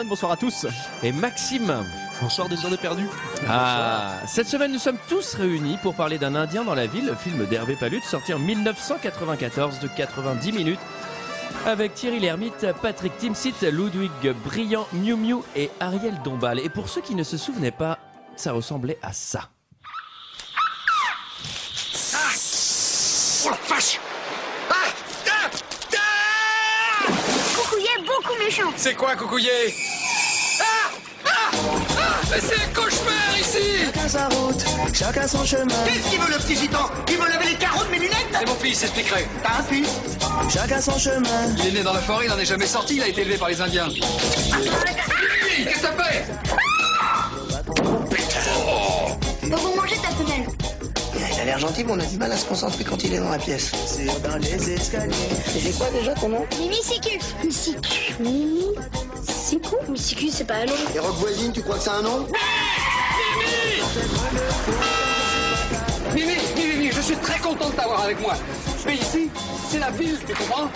bonsoir à tous. Et Maxime. Bonsoir des heures perdues. Cette semaine nous sommes tous réunis pour parler d'un Indien dans la ville, film d'Hervé Pallude sorti en 1994 de 90 minutes avec Thierry Lhermitte, Patrick Timsit, Ludwig Briand, Miu Miu et Ariel Dombal. Et pour ceux qui ne se souvenaient pas, ça ressemblait à ça. Oh la vache! Coucouillet beaucoup méchant. C'est quoi, Coucouillet? Mais c'est un cauchemar ici! Chacun sa route, chacun son chemin. Qu'est-ce qu'il veut, le petit gitan? Il veut lever les carreaux de mes lunettes? C'est mon fils, expliquerai. T'as un fils? Chacun son chemin. Il est né dans la forêt, il n'en est jamais sorti, il a été élevé par les Indiens. Qu'est-ce que t'as fait? Va vous manger ta femelle. Il a l'air gentil, mais on a du mal à se concentrer quand il est dans la pièce. C'est dans les escaliers. Et c'est quoi déjà ton nom? Mimi Siku. Mimi Siku. Mimi Siku, c'est pas un nom. Et Rock Voisine, tu crois que c'est un nom? Mimi, je suis très content de t'avoir avec moi. Mais ici, c'est la ville, tu comprends?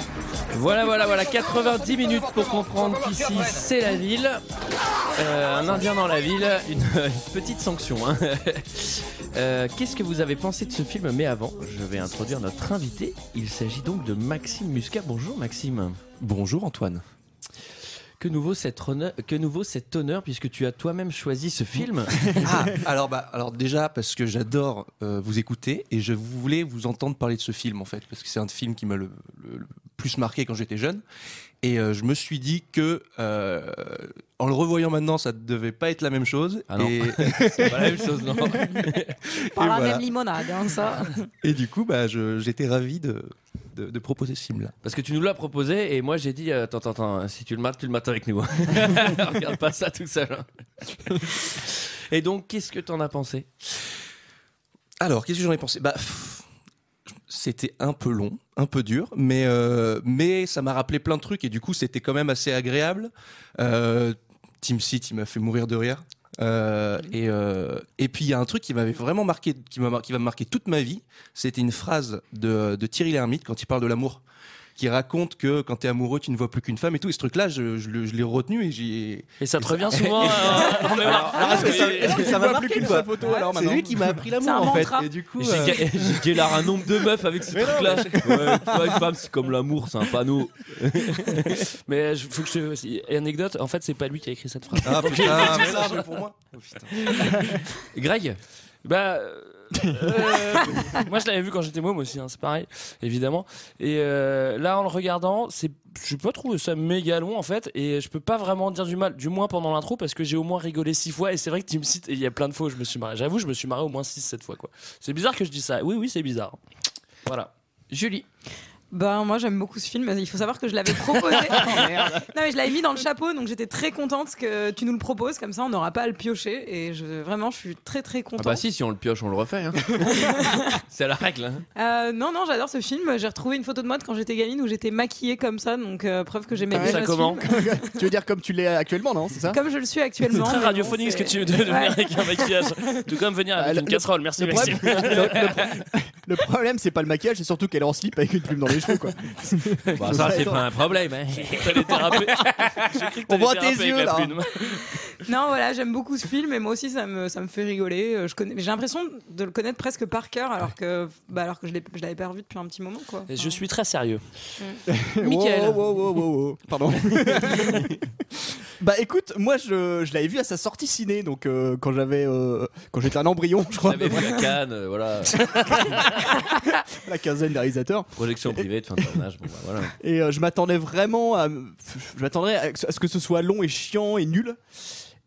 Voilà, 90 minutes pour comprendre qu'ici c'est la ville. Un Indien dans la ville, une petite sanction. Hein. Qu'est-ce que vous avez pensé de ce film? Mais avant, je vais introduire notre invité. Il s'agit donc de Maxime Muscat. Bonjour Maxime. Bonjour Antoine. Que nouveau cet honneur puisque tu as toi-même choisi ce film? Alors déjà parce que j'adore vous écouter et je voulais vous entendre parler de ce film en fait parce que c'est un film qui m'a le plus marqué quand j'étais jeune et je me suis dit que en le revoyant maintenant ça ne devait pas être la même chose. Ah non, c'est pas la même chose non. Par la même limonade hein, ça. Et du coup j'étais ravi de proposer ce film là. Parce que tu nous l'as proposé et moi j'ai dit attends, si tu le mates avec nous. Regarde pas ça tout seul. Et donc qu'est-ce que t'en as pensé? Alors qu'est-ce que j'en ai pensé? C'était un peu long, un peu dur, mais ça m'a rappelé plein de trucs et du coup c'était quand même assez agréable. Timsit, il m'a fait mourir de rire. Et puis il y a un truc qui m'avait vraiment marqué, qui va me marquer toute ma vie. C'était une phrase de Thierry Lhermitte quand il parle de l'amour, qui raconte que quand t'es amoureux tu ne vois plus qu'une femme et tout. Et ce truc là je l'ai retenu et ça te revient souvent alors est-ce que ça m'a marqué plus sa photo alors maintenant? C'est lui qui m'a appris l'amour en fait. Et du coup j'ai galère un nombre de meufs avec ce truc là. Tu vois, une femme c'est comme l'amour, c'est un panneau. Mais faut que je anecdote, en fait c'est pas lui qui a écrit cette phrase. Ah putain, mais ça pour moi. Oh, putain. Greg? Moi je l'avais vu quand j'étais môme aussi, hein, c'est pareil évidemment. Et là en le regardant, je pas trouvé ça méga long en fait, et je peux pas vraiment dire du mal, du moins pendant l'intro, parce que j'ai au moins rigolé 6 fois. Et c'est vrai que Timsit, il y a plein de fois où je me suis marré. J'avoue, je me suis marré au moins 6-7 fois quoi. C'est bizarre que je dise ça. Oui, c'est bizarre. Voilà. Julie? Moi j'aime beaucoup ce film. Il faut savoir que je l'avais proposé. Non mais je l'avais mis dans le chapeau, donc j'étais très contente que tu nous le proposes, comme ça on n'aura pas à le piocher. Et vraiment je suis très très contente. Ah bah si on le pioche on le refait hein. C'est la règle hein. Non j'adore ce film. J'ai retrouvé une photo de moi quand j'étais gamine où j'étais maquillée comme ça, donc preuve que j'aimais bien ça ce comment film. Tu veux dire comme tu l'es actuellement, non? C'est ça? Comme je le suis actuellement. C'est très radiophonique ce que tu veux devenir avec un maquillage. Tu peux venir avec une casserole. Merci Maxime. Le problème c'est pas le maquillage, c'est surtout qu'elle est en slip avec une plume dans les cheveux quoi. Bah, ça c'est pas un problème hein. T'allais déraper. J'ai cru que On voit t'allais tes déraper yeux avec la là. plume. Non voilà, j'aime beaucoup ce film et moi aussi ça me fait rigoler. J'ai l'impression de le connaître presque par cœur alors que je l'avais pas revu depuis un petit moment quoi. Et je suis très sérieux. Mickaël. Wow. Pardon. Écoute, moi je l'avais vu à sa sortie ciné, donc quand j'étais un embryon, je crois. J'avais vu à Cannes, voilà. La quinzaine des réalisateurs. Projection privée de fin de tournage. Bon, bah, voilà. Et je m'attendais vraiment à ce que ce soit long et chiant et nul.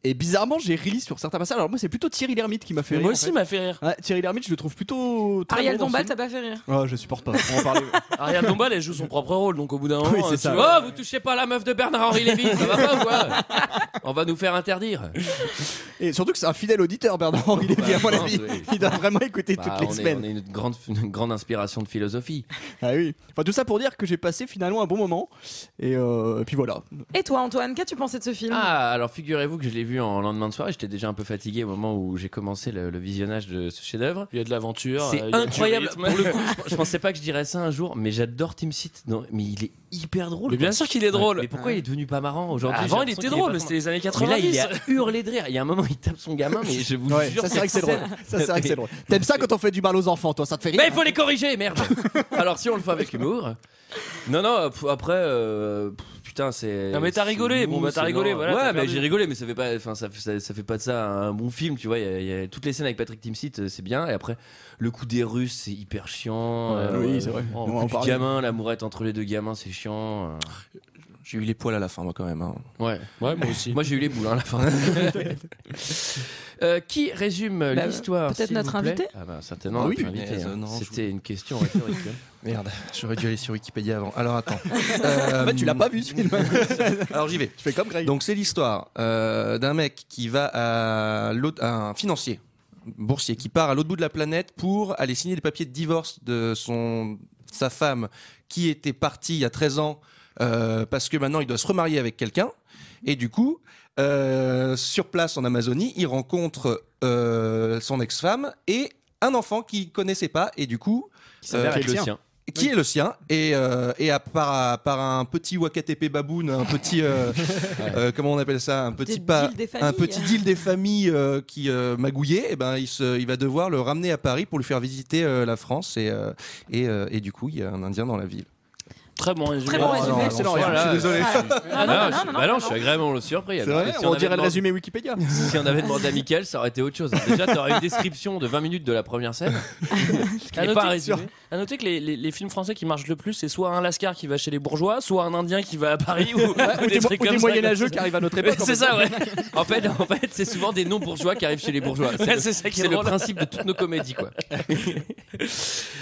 Et bizarrement, j'ai ri sur certains passages. Alors moi, c'est plutôt Thierry Lhermitte qui m'a fait rire. Moi aussi, m'a fait rire. Ouais, Thierry Lhermitte, je le trouve plutôt très Ariel bon dans Dombal, ce t'as film. pas fait rire? Oh, je supporte pas. On va en parler. Ariel Dombal, elle joue son propre rôle, donc au bout d'un moment, Oui, c'est ça. Oh, vous touchez pas la meuf de Bernard-Henri Lévy, ça va pas ou quoi? On va nous faire interdire. Et surtout que c'est un fidèle auditeur, Bernard-Henri Lévy, à mon avis. Oui. Il doit vraiment écouter toutes les on semaines. est une grande inspiration de philosophie. Ah oui. Enfin, tout ça pour dire que j'ai passé finalement un bon moment. Et puis voilà. Et toi Antoine, qu'as-tu pensé de ce film? Alors figurez-vous que je l'ai vu en lendemain de soirée. J'étais déjà un peu fatigué au moment où j'ai commencé le visionnage de ce chef-d'œuvre. Il y a de l'aventure. C'est il y a du incroyable. rythme. Pour le coup, je pensais pas que je dirais ça un jour, mais j'adore Timsit. Non, mais il est hyper drôle. Mais bien quoi. sûr qu'il est drôle. Mais pourquoi il est devenu pas marrant aujourd'hui? Avant, J'ai il l'impression était qu'il est drôle, pas c'était les années Mais 90. là, il a hurlé de rire. Il y a un moment, il tape son gamin, mais je vous Ouais, jure, ça c'est vrai que c'est drôle. Ça c'est vrai que c'est drôle. T'aimes ça quand on fait du mal aux enfants, toi, ça te fait rire? Mais il faut les corriger, merde. Alors si on le fait avec humour. Non, après, putain, c'est. Non, mais t'as c'est rigolé. mou, Bon, bah, t'as c'est rigolé, lent. voilà, Ouais, t'as mais perdu. j'ai rigolé, mais ça fait pas, enfin, ça fait pas de ça un bon film, tu vois. Il y a toutes les scènes avec Patrick Timsit, c'est bien. Et après, le coup des Russes, c'est hyper chiant. Oui, c'est vrai. Oh, On va en le parler. gamin, l'amourette entre les deux gamins, c'est chiant. J'ai eu les poils à la fin, moi, quand même. Hein. Ouais. Ouais, moi aussi. Moi, j'ai eu les boules hein, à la fin. Qui résume l'histoire? peut-être s'il notre vous plaît invité. Ah bah certainement. Oui, notre invité, mais, hein. non, C'était une question rhétorique. Merde, j'aurais dû aller sur Wikipédia avant. Alors attends. En fait, tu l'as pas vu ce film. Alors j'y vais. Tu fais comme Greg. Donc c'est l'histoire d'un mec qui va à un financier, boursier, qui part à l'autre bout de la planète pour aller signer les papiers de divorce de sa femme qui était partie il y a 13 ans parce que maintenant il doit se remarier avec quelqu'un. Et du coup, sur place en Amazonie, il rencontre son ex-femme et un enfant qu'il connaissait pas. Et du coup, Qui s'avère être le sien. qui est le sien et par un petit Wakatepe baboon, un petit comment on appelle ça, un petit deal des familles qui magouillé, et ben il va devoir le ramener à Paris pour lui faire visiter la France et du coup il y a un Indien dans la ville. Très bon résumé. Très bon résumé. Excellent, Voilà. je suis désolé. Je suis agréablement surpris. C'est Alors, vrai, si on avait dirait le demandé- résumé Wikipédia. Si on avait demandé à Mickaël, ça aurait été autre chose. Déjà, tu aurais une description de 20 minutes de la première scène. Ce qui À n'est pas un noter, résumé. à noter que les films français qui marchent le plus, c'est soit un Lascar qui va chez les bourgeois, soit un Indien qui va à Paris, ou des trucs Ou comme des ça. moyenâgeux qui arrivent à notre époque. C'est ça, ouais. En fait, c'est souvent des non-bourgeois qui arrivent chez les bourgeois. Ouais, c'est ça qui est C'est le drôle. principe de toutes nos comédies, quoi.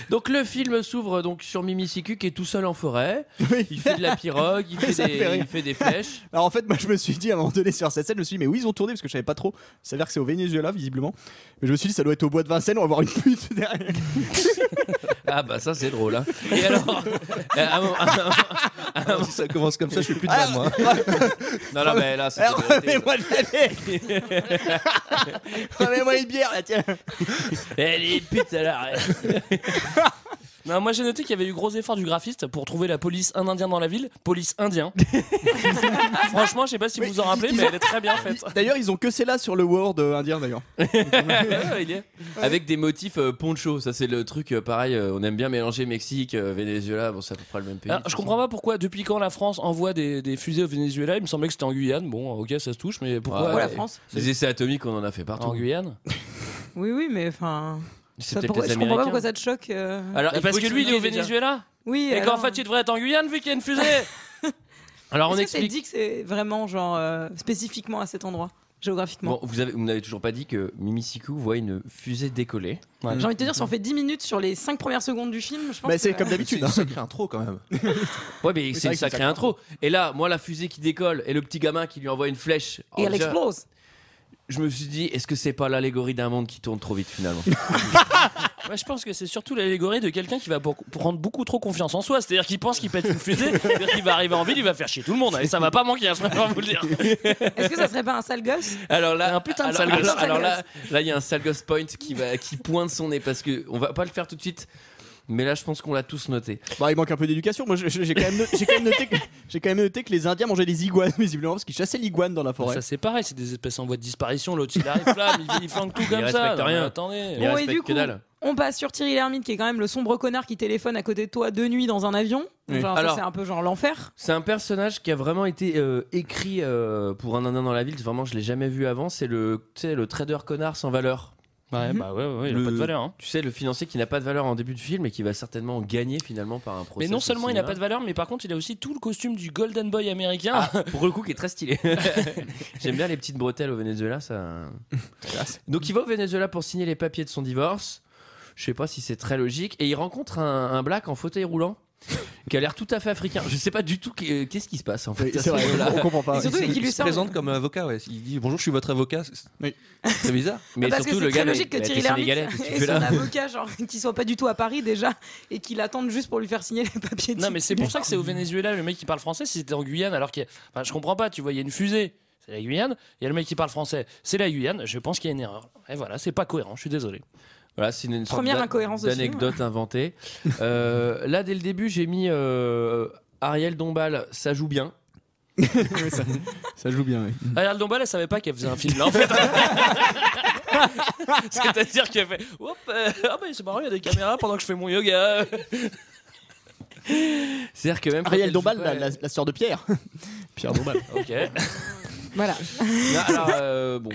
Donc le film s'ouvre donc sur Mimi Siku qui est tout seul en forêt. Oui. Il fait de la pirogue, Ça me fait rire. il fait des flèches. Alors en fait, moi je me suis dit à un moment donné sur cette scène, je me suis dit, mais oui, ils ont tourné parce que je savais pas trop. Ça veut dire que c'est au Venezuela, visiblement. Mais je me suis dit, ça doit être au bois de Vincennes, on va voir une pute derrière. Ah bah ça c'est drôle. Hein. Et alors, Si ça commence comme ça, je fais plus de vanne, moi. non mais là c'est. Alors, remets-moi de la bière. Remets-moi une bière, là, tiens. Elle est pute alors. Non, moi j'ai noté qu'il y avait eu gros effort du graphiste pour trouver la police un indien dans la ville, police indien. Franchement, je sais pas si vous vous en rappelez, mais elle est très bien faite. D'ailleurs, ils ont que c'est là sur le Word indien, d'ailleurs. Ouais, il est. Avec des motifs poncho, ça c'est le truc pareil. On aime bien mélanger Mexique, Venezuela, bon c'est à peu près le même pays. Alors, je comprends pas pourquoi, depuis quand la France envoie des fusées au Venezuela. Il me semblait que c'était en Guyane. Bon, ok, ça se touche, mais pourquoi Ouais, la France Les essais atomiques, on en a fait partout. en Guyane? Oui, mais enfin. C'est ça peut-être pourrait- les Je comprends pas Américains. pourquoi ça te choque. Alors, il Parce faut que lui, il est au expliquer déjà. Venezuela. Oui, Et alors- qu'en fait, il devrait être en Guyane vu qu'il y a une fusée. Alors on Est-ce que c'est explique. dit que c'est vraiment genre spécifiquement à cet endroit géographiquement? Bon, vous n'avez toujours pas dit que Mimi Siku voit une fusée décoller. J'ai envie de te dire, si on fait 10 minutes sur les 5 premières secondes du film, je pense Bah, c'est que- comme C'est d'habitude. une Hein. sacrée intro quand même. Ouais, mais c'est c'est vrai une que c'est sacrée intro. Et là, moi, la fusée qui décolle et le petit gamin qui lui envoie une flèche. Et elle déjà, explose. Je me suis dit, est-ce que c'est pas l'allégorie d'un monde qui tourne trop vite finalement? Ouais, je pense que c'est surtout l'allégorie de quelqu'un qui va prendre beaucoup trop confiance en soi. C'est-à-dire qu'il pense qu'il pète une fusée, c'est-à-dire qu'il va arriver en ville, il va faire chier tout le monde. Et ça va pas manquer, hein, je préfère vous le dire. Est-ce que ça serait pas un sale gosse? Alors là, Un putain de sale gosse. alors là, il y a un sale gosse point qui pointe son nez parce que on va pas le faire tout de suite. Mais là, je pense qu'on l'a tous noté. Bah, il manque un peu d'éducation. Moi, j'ai quand même noté que les Indiens mangeaient des iguanes, visiblement, parce qu'ils chassaient l'iguane dans la forêt. Ça c'est pareil, c'est des espèces en voie de disparition. L'autre il arrive flamme, il flanque tout comme ça. respecte Non, mais rien. attendez. Il Bon, et respecte du que coup, dalle. on passe sur Thierry Lhermitte, qui est quand même le sombre connard qui téléphone à côté de toi de nuit dans un avion. Oui. Genre, Alors- ça, c'est un peu genre l'enfer. C'est un personnage qui a vraiment été écrit pour un Indien dans la ville. Vraiment, je l'ai jamais vu avant. C'est le trader connard sans valeur. Ouais, bah ouais, il a pas de valeur. Hein. Tu sais, le financier qui n'a pas de valeur en début de film et qui va certainement gagner finalement par un procès. Mais non seulement il n'a pas de valeur. valeur, mais par contre il a aussi tout le costume du Golden Boy américain. Ah, pour le coup, qui est très stylé. J'aime bien les petites bretelles au Venezuela. Ça. Donc, il va au Venezuela pour signer les papiers de son divorce. Je sais pas si c'est très logique. Et il rencontre un black en fauteuil roulant qui a l'air tout à fait africain. Je sais pas du tout qu'est-ce qui se passe en fait. Oui, à c'est ce vrai, niveau-là. on comprend pas. Et surtout, et qui Il lui se sort. présente comme avocat, ouais. Il dit bonjour, je suis votre avocat. Oui. C'est bizarre. Mais Parce que surtout, c'est le très gars, logique que bah, Thierry t'es sénégalais, Lhermitte qu'est-ce que tu et fais son là avocat, genre, qui soit pas du tout à Paris déjà, et qu'il attende juste pour lui faire signer les papiers. Non, mais c'est pour ça que c'est au Venezuela le mec qui parle français. Si c'était en Guyane, alors qu'il y a... Enfin, je comprends pas. Tu vois, il y a une fusée, c'est la Guyane. Il y a le mec qui parle français, c'est la Guyane. Je pense qu'il y a une erreur. Et voilà, c'est pas cohérent. Je suis désolé. Voilà, c'est une sorte Première incohérence de film. d'anecdote inventée. Là, dès le début, j'ai mis Ariel Dombal, ça joue bien. Ça joue bien, oui. Ariel Dombal, elle savait pas qu'elle faisait un film là en fait. C'est-à-dire qu'elle fait hop, ah bah c'est marrant, il y a des caméras pendant que je fais mon yoga. C'est-à-dire que même quand Ariel elle Dombal, joue pas, la sœur de Pierre. Pierre Dombal. Ok. Voilà. Non, alors, bon.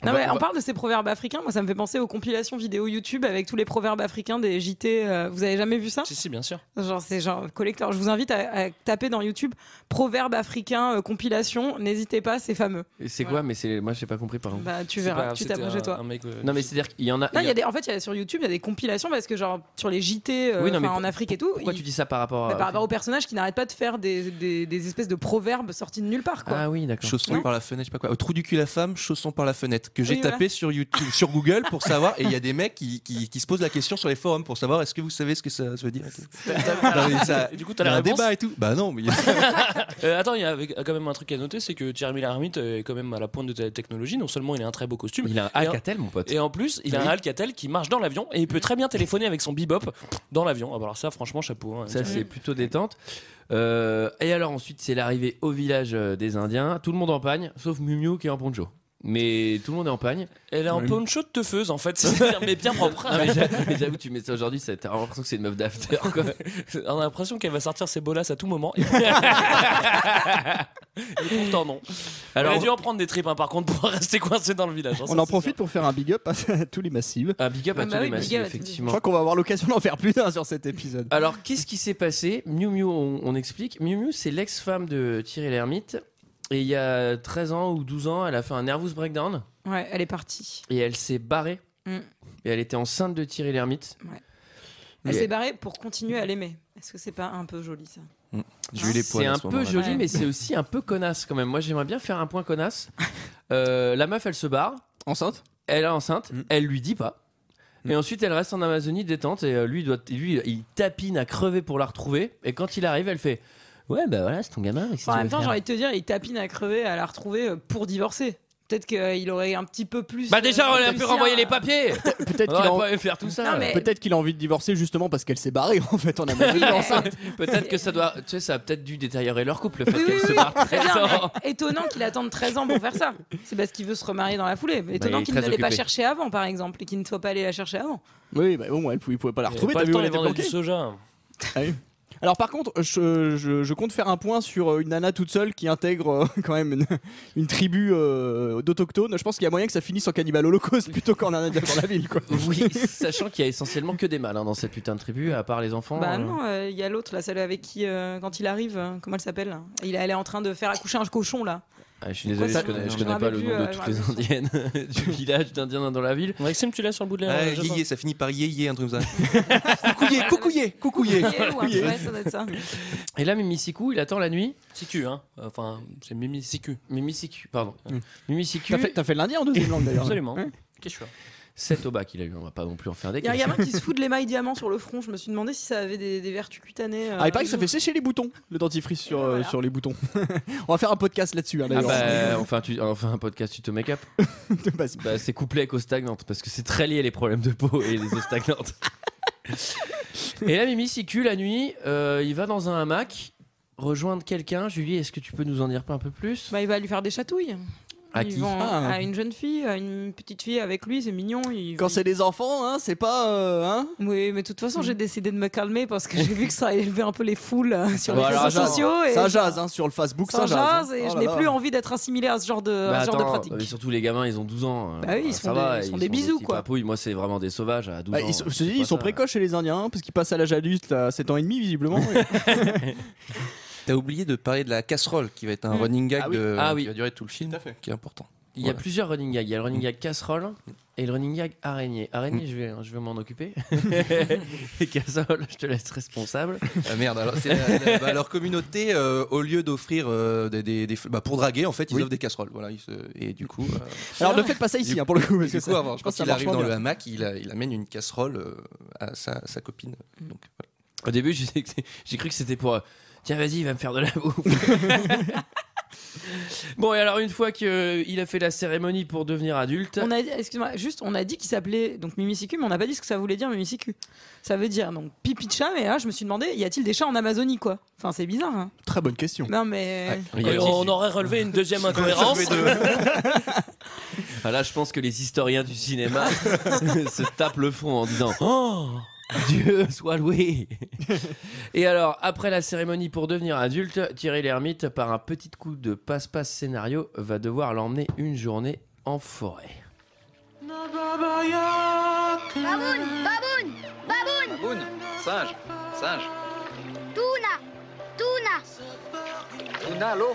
Non, mais on parle de ces proverbes africains. Moi, ça me fait penser aux compilations vidéo YouTube avec tous les proverbes africains des JT. Vous avez jamais vu ça? Si, bien sûr. Genre, c'est genre collector. Je vous invite à taper dans YouTube proverbes africains compilation. N'hésitez pas, c'est fameux. Et c'est quoi? Mais moi, j'ai pas compris, par exemple. Bah, tu verras. Tu taperas chez toi. Non, mais c'est-à-dire qu'il y en a. Non, en fait, sur YouTube, il y a des compilations parce que, genre, sur les JT Oui, non, mais en Afrique et tout. Pourquoi tu dis ça par rapport à. Par rapport aux personnages qui n'arrêtent pas de faire des espèces de proverbes sortis de nulle part, quoi. Ah oui, d'accord. Chaussons par la fenêtre, je sais pas quoi. Au trou du cul la femme, chaussons par la fenêtre. Que j'ai Oui, tapé sur YouTube, sur Google pour savoir. Et il y a des mecs qui se posent la question sur les forums pour savoir est-ce que vous savez ce que ça veut dire. Et du coup, t'as Il y a la un réponse. débat et tout. Bah non, mais Attends, il y a quand même un truc à noter, c'est que Thierry Lhermitte est quand même à la pointe de la technologie. Non seulement il a un très beau costume, Il a un Alcatel, mon pote. et en plus il a un Alcatel qui marche dans l'avion et il peut très bien téléphoner avec son bebop dans l'avion. Ah bah alors ça, franchement, chapeau. Hein. Ça, c'est plutôt détente. Et alors, ensuite, c'est l'arrivée au village des Indiens. Tout le monde en pagne, sauf Miu Miu qui est en poncho. Mais tout le monde est en pagne. Elle est en poncho de teufeuse en fait, mais bien propre. Ah, mais j'avoue, tu mets ça aujourd'hui, t'as l'impression que c'est une meuf d'after, quoi. On a l'impression qu'elle va sortir ses bolas à tout moment. Et pourtant non. Alors, Elle a dû en prendre des tripes par contre pour rester coincée dans le village. Hein, On en profite pour faire un big up à tous les massives. un big up à tous les massifs, big up à tous les- Je effectivement. crois qu'on va avoir l'occasion d'en faire plus d'un sur cet épisode. Alors, qu'est-ce qui s'est passé? Miu Miu, on explique. Miu Miu, c'est l'ex-femme de Thierry Lhermitte. Et il y a 13 ans ou 12 ans, elle a fait un nervous breakdown. Ouais, elle est partie. Et elle s'est barrée. Mm. Et elle était enceinte de Thierry Lhermitte. Elle Et- s'est barrée pour continuer à l'aimer. Est-ce que c'est pas un peu joli ça? j'ai eu les poils. C'est à un ce peu moment-là. joli, Ouais. mais c'est aussi un peu connasse quand même. Moi, j'aimerais bien faire un point connasse. La meuf, elle se barre. Enceinte? Elle est enceinte. Mm. Elle lui dit pas. Et ensuite, elle reste en Amazonie détente. Et lui, il tapine à crever pour la retrouver. Et quand il arrive, elle fait ouais, bah voilà, c'est ton gamin. qu'est-ce que En tu même veux temps, faire j'ai envie de te dire, il tapine à crever à la retrouver pour divorcer. Peut-être qu'il aurait un petit peu plus. Bah déjà, on a pu réussi renvoyer à- les papiers. Peut-être On qu'il a, aurait pas pu faire tout ça. Non, mais- peut-être qu'il a envie de divorcer justement parce qu'elle s'est barrée en fait en Amazonie enceinte. Peut-être que ça doit, tu sais, ça a peut-être dû détériorer leur couple, le fait Oui, qu'elle oui, se oui. barre Très 13 bien, ans. mais étonnant qu'il attende 13 ans pour faire ça. C'est parce qu'il veut se remarier dans la foulée. Mais il étonnant est qu'il ne très l'ait pas occupé. cherché avant, par exemple, et qu'il ne soit pas allé la chercher avant. Oui, bah bon, il pouvait pas la Il retrouver. avait T'as pas vu le où temps elle de était vendre du planquée? soja. Ah oui. Alors par contre, je compte faire un point sur une nana toute seule qui intègre quand même une tribu d'autochtones. Je pense qu'il y a moyen que ça finisse en cannibale holocauste plutôt qu'en indien dans la ville, quoi. Oui, sachant qu'il y a essentiellement que des mâles dans cette putain de tribu, à part les enfants. Bah non, il y a l'autre, là, celle avec qui, quand il arrive, comment elle s'appelle là elle est en train de faire accoucher un cochon, là. Ah, je suis désolé, Quoi, je ça, connais, je je me connais pas rappelle le plus, nom de je toutes me les rappelle indiennes du village d'Indiens dans la ville. Maxime, tu l'as sur le bout de la Ah, Jason. yé, ça finit par yé, un truc comme ça. Coucouillé. Ouais, ça doit être ça. Et là, Mimi Siku, il attend la nuit. Siku, hein. Enfin, c'est Mimi Siku. Mimi Siku, pardon. Mimi Siku, T'as fait l'indien en deuxième langue d'ailleurs. Absolument. Hein Qu'est-ce que je fais 7 au bac, il a eu. On va pas non plus en faire des Il y a un caisses. gamin qui se fout de l'émail diamant sur le front. Je me suis demandé si ça avait des vertus cutanées. Ah, il paraît que ça fait sécher les boutons, le dentifrice sur, Voilà. sur les boutons. On va faire un podcast là-dessus, hein, Ah d'ailleurs. bah, enfin un podcast tuto make-up. Bah, Bah, c'est couplé avec eau stagnante parce que c'est très lié les problèmes de peau et les eaux stagnantes. Et là, Mimi Siku, la nuit, il va dans un hamac rejoindre quelqu'un. Julie, est-ce que tu peux nous en dire un peu plus? Bah, il va lui faire des chatouilles. À Ils qui? vont Ah. à une jeune fille, à une petite fille avec lui, c'est mignon. Quand c'est des enfants, hein, c'est pas. Hein Oui, mais de toute façon, j'ai décidé de me calmer parce que j'ai vu que ça a élevé un peu les foules sur Bon, les alors, réseaux ça- sociaux. Et ça jase, hein, sur le Facebook, ça ça jase. hein. jase, et Oh je là n'ai là. plus envie d'être assimilé à ce genre de, Bah, à ce genre de attends, pratique. mais surtout les gamins, ils ont 12 ans. Bah oui, ils ça font va, des- ils font ils des sont bisous, petits quoi. papouilles. Moi, c'est vraiment des sauvages à 12 Bah, ans. ils, c'est ils pas sont ça. précoces chez les Indiens, hein, parce qu'ils passent à l'âge adulte à 7 ans et demi, visiblement. T'as oublié de parler de la casserole qui va être un Mm. running gag Ah oui. qui va durer tout le film, qui est important. Il y a Voilà. plusieurs running gags. Il y a le running gag casserole et le running gag araignée. Araignée, je vais m'en occuper. Et casserole, je te laisse responsable. Ah merde, alors c'est leur communauté, au lieu d'offrir pour draguer, en fait, ils Oui. offrent des casseroles. Voilà, et du coup, Alors ne faites pas ça ici, hein, pour le coup. Parce du que coup, ça- avant, je pense quand que ça il arrive marche dans moins le bien. hamac, il amène une casserole à sa copine. Donc, voilà. Au début, j'ai cru que c'était pour. Tiens, vas-y, va me faire de la bouffe. Bon, et alors, une fois qu'il a fait la cérémonie pour devenir adulte. Excuse-moi, juste, on a dit qu'il s'appelait donc Mimicicu, mais on n'a pas dit ce que ça voulait dire Mimicicu. Ça veut dire donc pipi de chat, mais là, je me suis demandé, y a-t-il des chats en Amazonie, quoi? Enfin, c'est bizarre, hein. Très bonne question. Non, mais. Ouais. On aurait relevé une deuxième incohérence. Ah, là, je pense que les historiens du cinéma se tapent le front en disant Oh Dieu soit loué. Et alors, après la cérémonie pour devenir adulte, Thierry Lhermitte, par un petit coup de passe-passe scénario, va devoir l'emmener une journée en forêt. Baboun, baboun, baboun. Baboun, singe, singe. Tuna, tuna. Tuna, l'eau,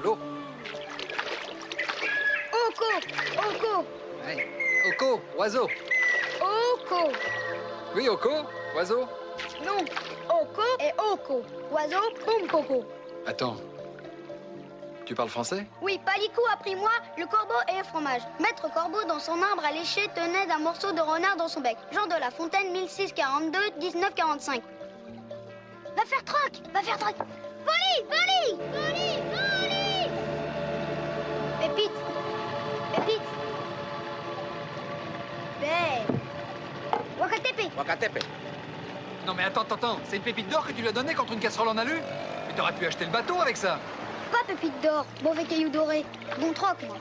l'eau. Oko, oko, Ouais. Oko, oiseau. oko. Oui, Oko, oiseau. Non, oko et oko. Oiseau, pompoko. Attends. Tu parles français? Oui, Palicou a pris moi, le corbeau et le fromage. Maître Corbeau, dans son arbre à lécher, tenait d'un morceau de renard dans son bec. Jean de La Fontaine, 1642-1945. Va faire troc, va faire troc. Voli, voli, voli, voli. Pépite, pépite. Belle. Wakatepe. Wakatepe. Non mais attends, c'est une pépite d'or que tu lui as donnée contre une casserole en alu? Mais t'aurais pu acheter le bateau avec ça. Pas pépite d'or, mauvais caillou doré. Bon troc, moi.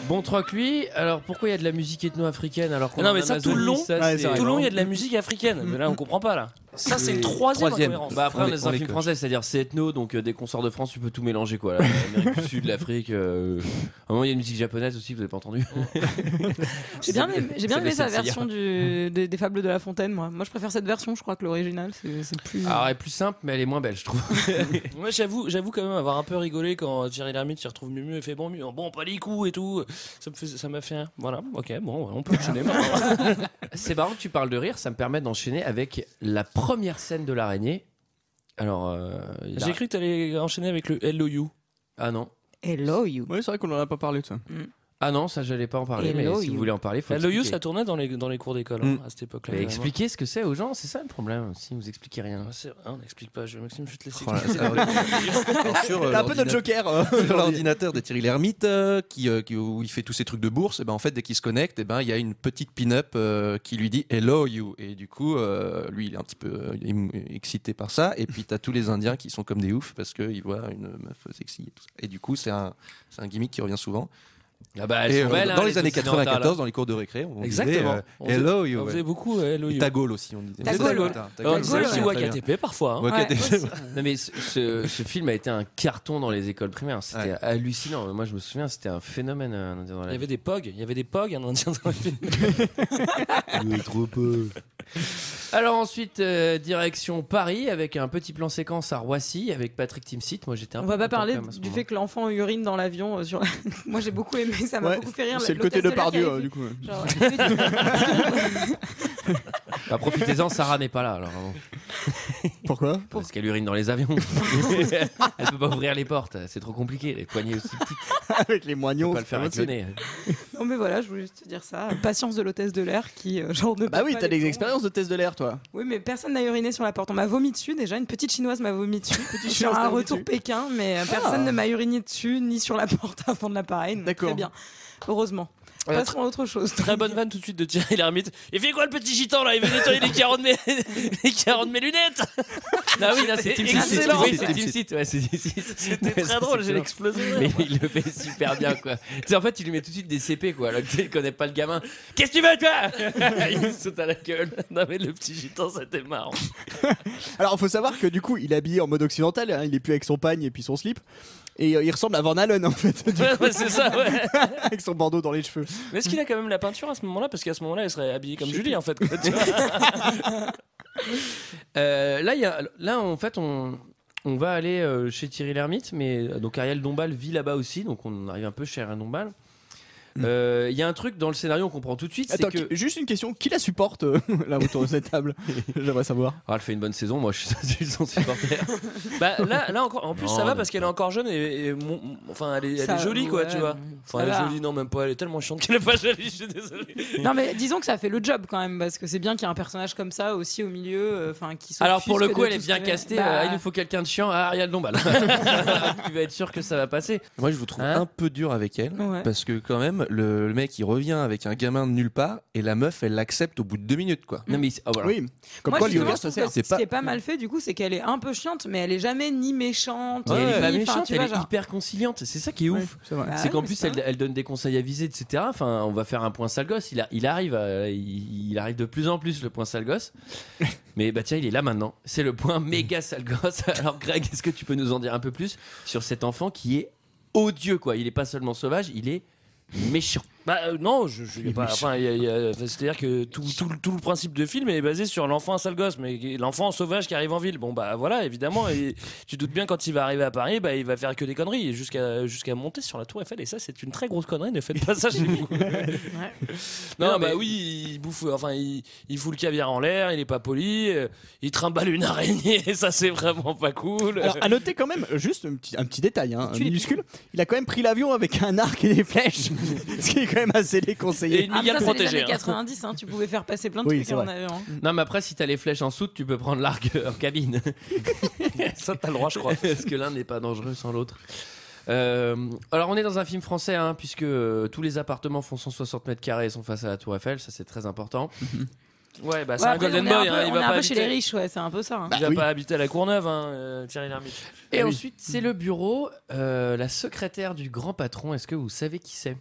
Bon troc, lui. Alors, pourquoi il y a de la musique ethno-africaine alors qu'on Non, est en mais ça, tout le Amazonie, long, ça, Ouais, c'est- c'est vrai. tout le long, il y a de la musique africaine. Mais là, on comprend pas, là. Ça, c'est le troisième incohérence. Bah après on est dans un film coche. français, c'est-à-dire c'est ethno, donc dès qu'on sort de France tu peux tout mélanger quoi. L'Amérique du Sud, l'Afrique. À un moment il y a une musique japonaise aussi, vous avez pas entendu? J'ai bien aimé sa Senseiya. version des Fables de La Fontaine, moi. Moi, je préfère cette version, je crois, que l'original. C'est plus. Alors elle est plus simple mais elle est moins belle je trouve. Moi, j'avoue quand même avoir un peu rigolé quand Thierry Lhermitte s'y retrouve mieux et fait bon, pas les coups et tout. Ça m'a fait. Voilà, ok, bon, on peut enchaîner. C'est marrant que tu parles de rire, ça me permet d'enchaîner avec la première scène de l'araignée. Alors J'ai cru que t'allais enchaîner avec le Hello You. Ah non. Hello, you. Ouais, c'est vrai qu'on en a pas parlé de ça. Ah non, ça j'allais pas en parler, mais Hello si You. vous voulez en parler, faut Hello You, expliquer. ça tournait dans les cours d'école à cette époque-là. Mais vraiment. expliquez ce que c'est aux gens, c'est ça le problème, si vous expliquez rien. Ah, c'est vrai, on n'explique pas. Maxime, je vais te laisser. Voilà, expliquer. Alors, sur, T'as un peu notre joker. sur l'ordinateur de Thierry Lhermitte où il fait tous ses trucs de bourse, et ben en fait dès qu'il se connecte, et ben il y a une petite pin-up qui lui dit hello you, et du coup lui il est un petit peu excité par ça, et puis t'as tous les Indiens qui sont comme des oufs parce qu'ils voient une meuf sexy et tout ça. Et du coup c'est un gimmick qui revient souvent. Ah bah elles Et sont belles, dans hein, les années occidentales, 94 dans les cours de récré on Exactement. disait hello you, On faisait beaucoup Hello et You. Tagol aussi on disait. Tagol, ouais. On disait aussi ouais, Wakatp parfois. hein. Wakatp. Ouais. Non mais ce film a été un carton dans les écoles primaires, c'était Ouais. hallucinant. Moi je me souviens, c'était un phénomène dans Il la y avait des pogs, un indien dans le film. trop peu. Alors ensuite direction Paris avec un petit plan séquence à Roissy avec Patrick Timsit. Moi j'étais un On peu va pas content parler quand même à ce du moment. fait que l'enfant urine dans l'avion sur. Moi, j'ai beaucoup aimé, ça m'a Ouais, beaucoup fait rire. c'est le côté de l'hôtesse l'air qui Pardieu, avait du coup. ouais. fait- genre, Bah, profitez-en, Sarah n'est pas là alors. Pourquoi? Parce qu'elle urine dans les avions. Elle peut pas ouvrir les portes, c'est trop compliqué. Les poignées aussi petites, Avec les on moignons. peut pas le faire c'est actionner. Non, mais voilà, je voulais juste te dire ça. Patience de l'hôtesse de l'air qui, genre, ne Bah peut oui, pas t'as les des plombs. expériences de test de l'air, toi. Oui, mais personne n'a uriné sur la porte. On m'a vomi dessus déjà. Une petite chinoise m'a vomi dessus. chinoise Sur t'a un vomi retour dessus. Pékin, mais personne ne m'a uriné dessus ni sur la porte avant de l'appareil. donc D'accord. Très bien. Heureusement. Passons à autre chose. Très bonne vanne tout de suite de Thierry Lhermitte. Il fait quoi le petit gitan là? Il veut nettoyer les carreaux de mes, les carreaux de mes lunettes. Ah oui, là c'est Tim Sit. excellent. Oui, c'est Tim Sit. Ouais, c'est Tim Sit. C'était très drôle, j'ai explosé. Mais il le fait super bien quoi. Tu sais, en fait, il lui met tout de suite des CP quoi. Là, tu sais, il connaît pas le gamin. Qu'est-ce que tu veux toi? Il saute à la gueule. Non mais le petit gitan, c'était marrant. Alors, faut savoir que du coup, il est habillé en mode occidental. Hein, il est plus avec son pagne et puis son slip. Et il ressemble à Van Halen en fait, du Ouais, c'est ça, ouais. avec son bandeau dans les cheveux. Mais est-ce qu'il a quand même la peinture à ce moment-là? Parce qu'à ce moment-là, il serait habillé comme Julie en fait. Quoi, tu vois. Là, en fait, on va aller chez Thierry Lhermitte, mais donc Ariel Dombal vit là-bas aussi, donc on arrive un peu chez Ariel Dombal. Il y a un truc dans le scénario, on comprend tout de suite. Attends, c'est que... juste une question, qui la supporte là autour de cette table? J'aimerais savoir. Ah, elle fait une bonne saison, moi je suis son supporter. Bah là encore, en plus ça va parce qu'elle est encore jeune enfin elle est jolie quoi, tu vois. Enfin elle est jolie, non même pas, elle est tellement chiante qu'elle est pas jolie, je suis désolé. Non mais disons que ça fait le job quand même parce que c'est bien qu'il y ait un personnage comme ça aussi au milieu, enfin qui. Alors pour le coup elle est bien castée. Il nous faut quelqu'un de chiant. Ariel Dombal. Tu vas être sûr que ça va passer. Moi je vous trouve un peu dur avec elle parce que quand même le mec il revient avec un gamin de nulle part et la meuf elle l'accepte au bout de 2 minutes quoi. Non mais voilà. Oui. Comme moi, quoi justement, l'univers ça sert. ce qui est pas mal fait du coup, c'est qu'elle est un peu chiante, mais elle est jamais ni méchante. Elle est pas ni- méchante, tu elle vois, est genre. hyper conciliante. C'est ça qui est ouf. C'est vrai. Bah C'est qu'en oui, plus c'est elle donne des conseils avisés, etc. Enfin, on va faire un point sale gosse. Il arrive de plus en plus le point sale gosse. Mais bah tiens, il est là maintenant. C'est le point méga sale gosse. Alors Greg, est-ce que tu peux nous en dire un peu plus sur cet enfant qui est odieux quoi? Il est pas seulement sauvage, il est méchant. Bah non, je pas. Enfin, c'est-à-dire que tout le principe de film est basé sur l'enfant sale gosse, mais l'enfant sauvage qui arrive en ville. Bon bah voilà, évidemment. Et tu doutes bien quand il va arriver à Paris, bah il va faire que des conneries jusqu'à monter sur la Tour Eiffel. Et ça, c'est une très grosse connerie. Ne faites pas ça chez vous. Non, bah oui, il bouffe. Enfin, il fout le caviar en l'air. Il est pas poli. Il trimballe une araignée. Et ça, c'est vraiment pas cool. Alors à noter quand même, juste un petit détail, minuscule. Il a quand même pris l'avion avec un arc et des flèches, ce qui est quand même assez déconseillé. Et une migale protégée. Les années 90, tu pouvais faire passer plein de Oui, trucs c'est en vrai. avion. Non mais après si t'as les flèches en soute, tu peux prendre l'arc en cabine. Ça, t'as le droit, je crois. Parce que l'un n'est pas dangereux sans l'autre. Alors on est dans un film français puisque tous les appartements font 160 mètres carrés et sont face à la Tour Eiffel, ça c'est très important. Ouais, bah c'est un Golden Boy. On Il est va un pas peu chez les habiter. riches, ouais, c'est un peu ça. Il va pas habiter à la Courneuve, Thierry Lhermitte. Et ensuite c'est le bureau, la secrétaire du grand patron. Est-ce que vous savez qui c'est?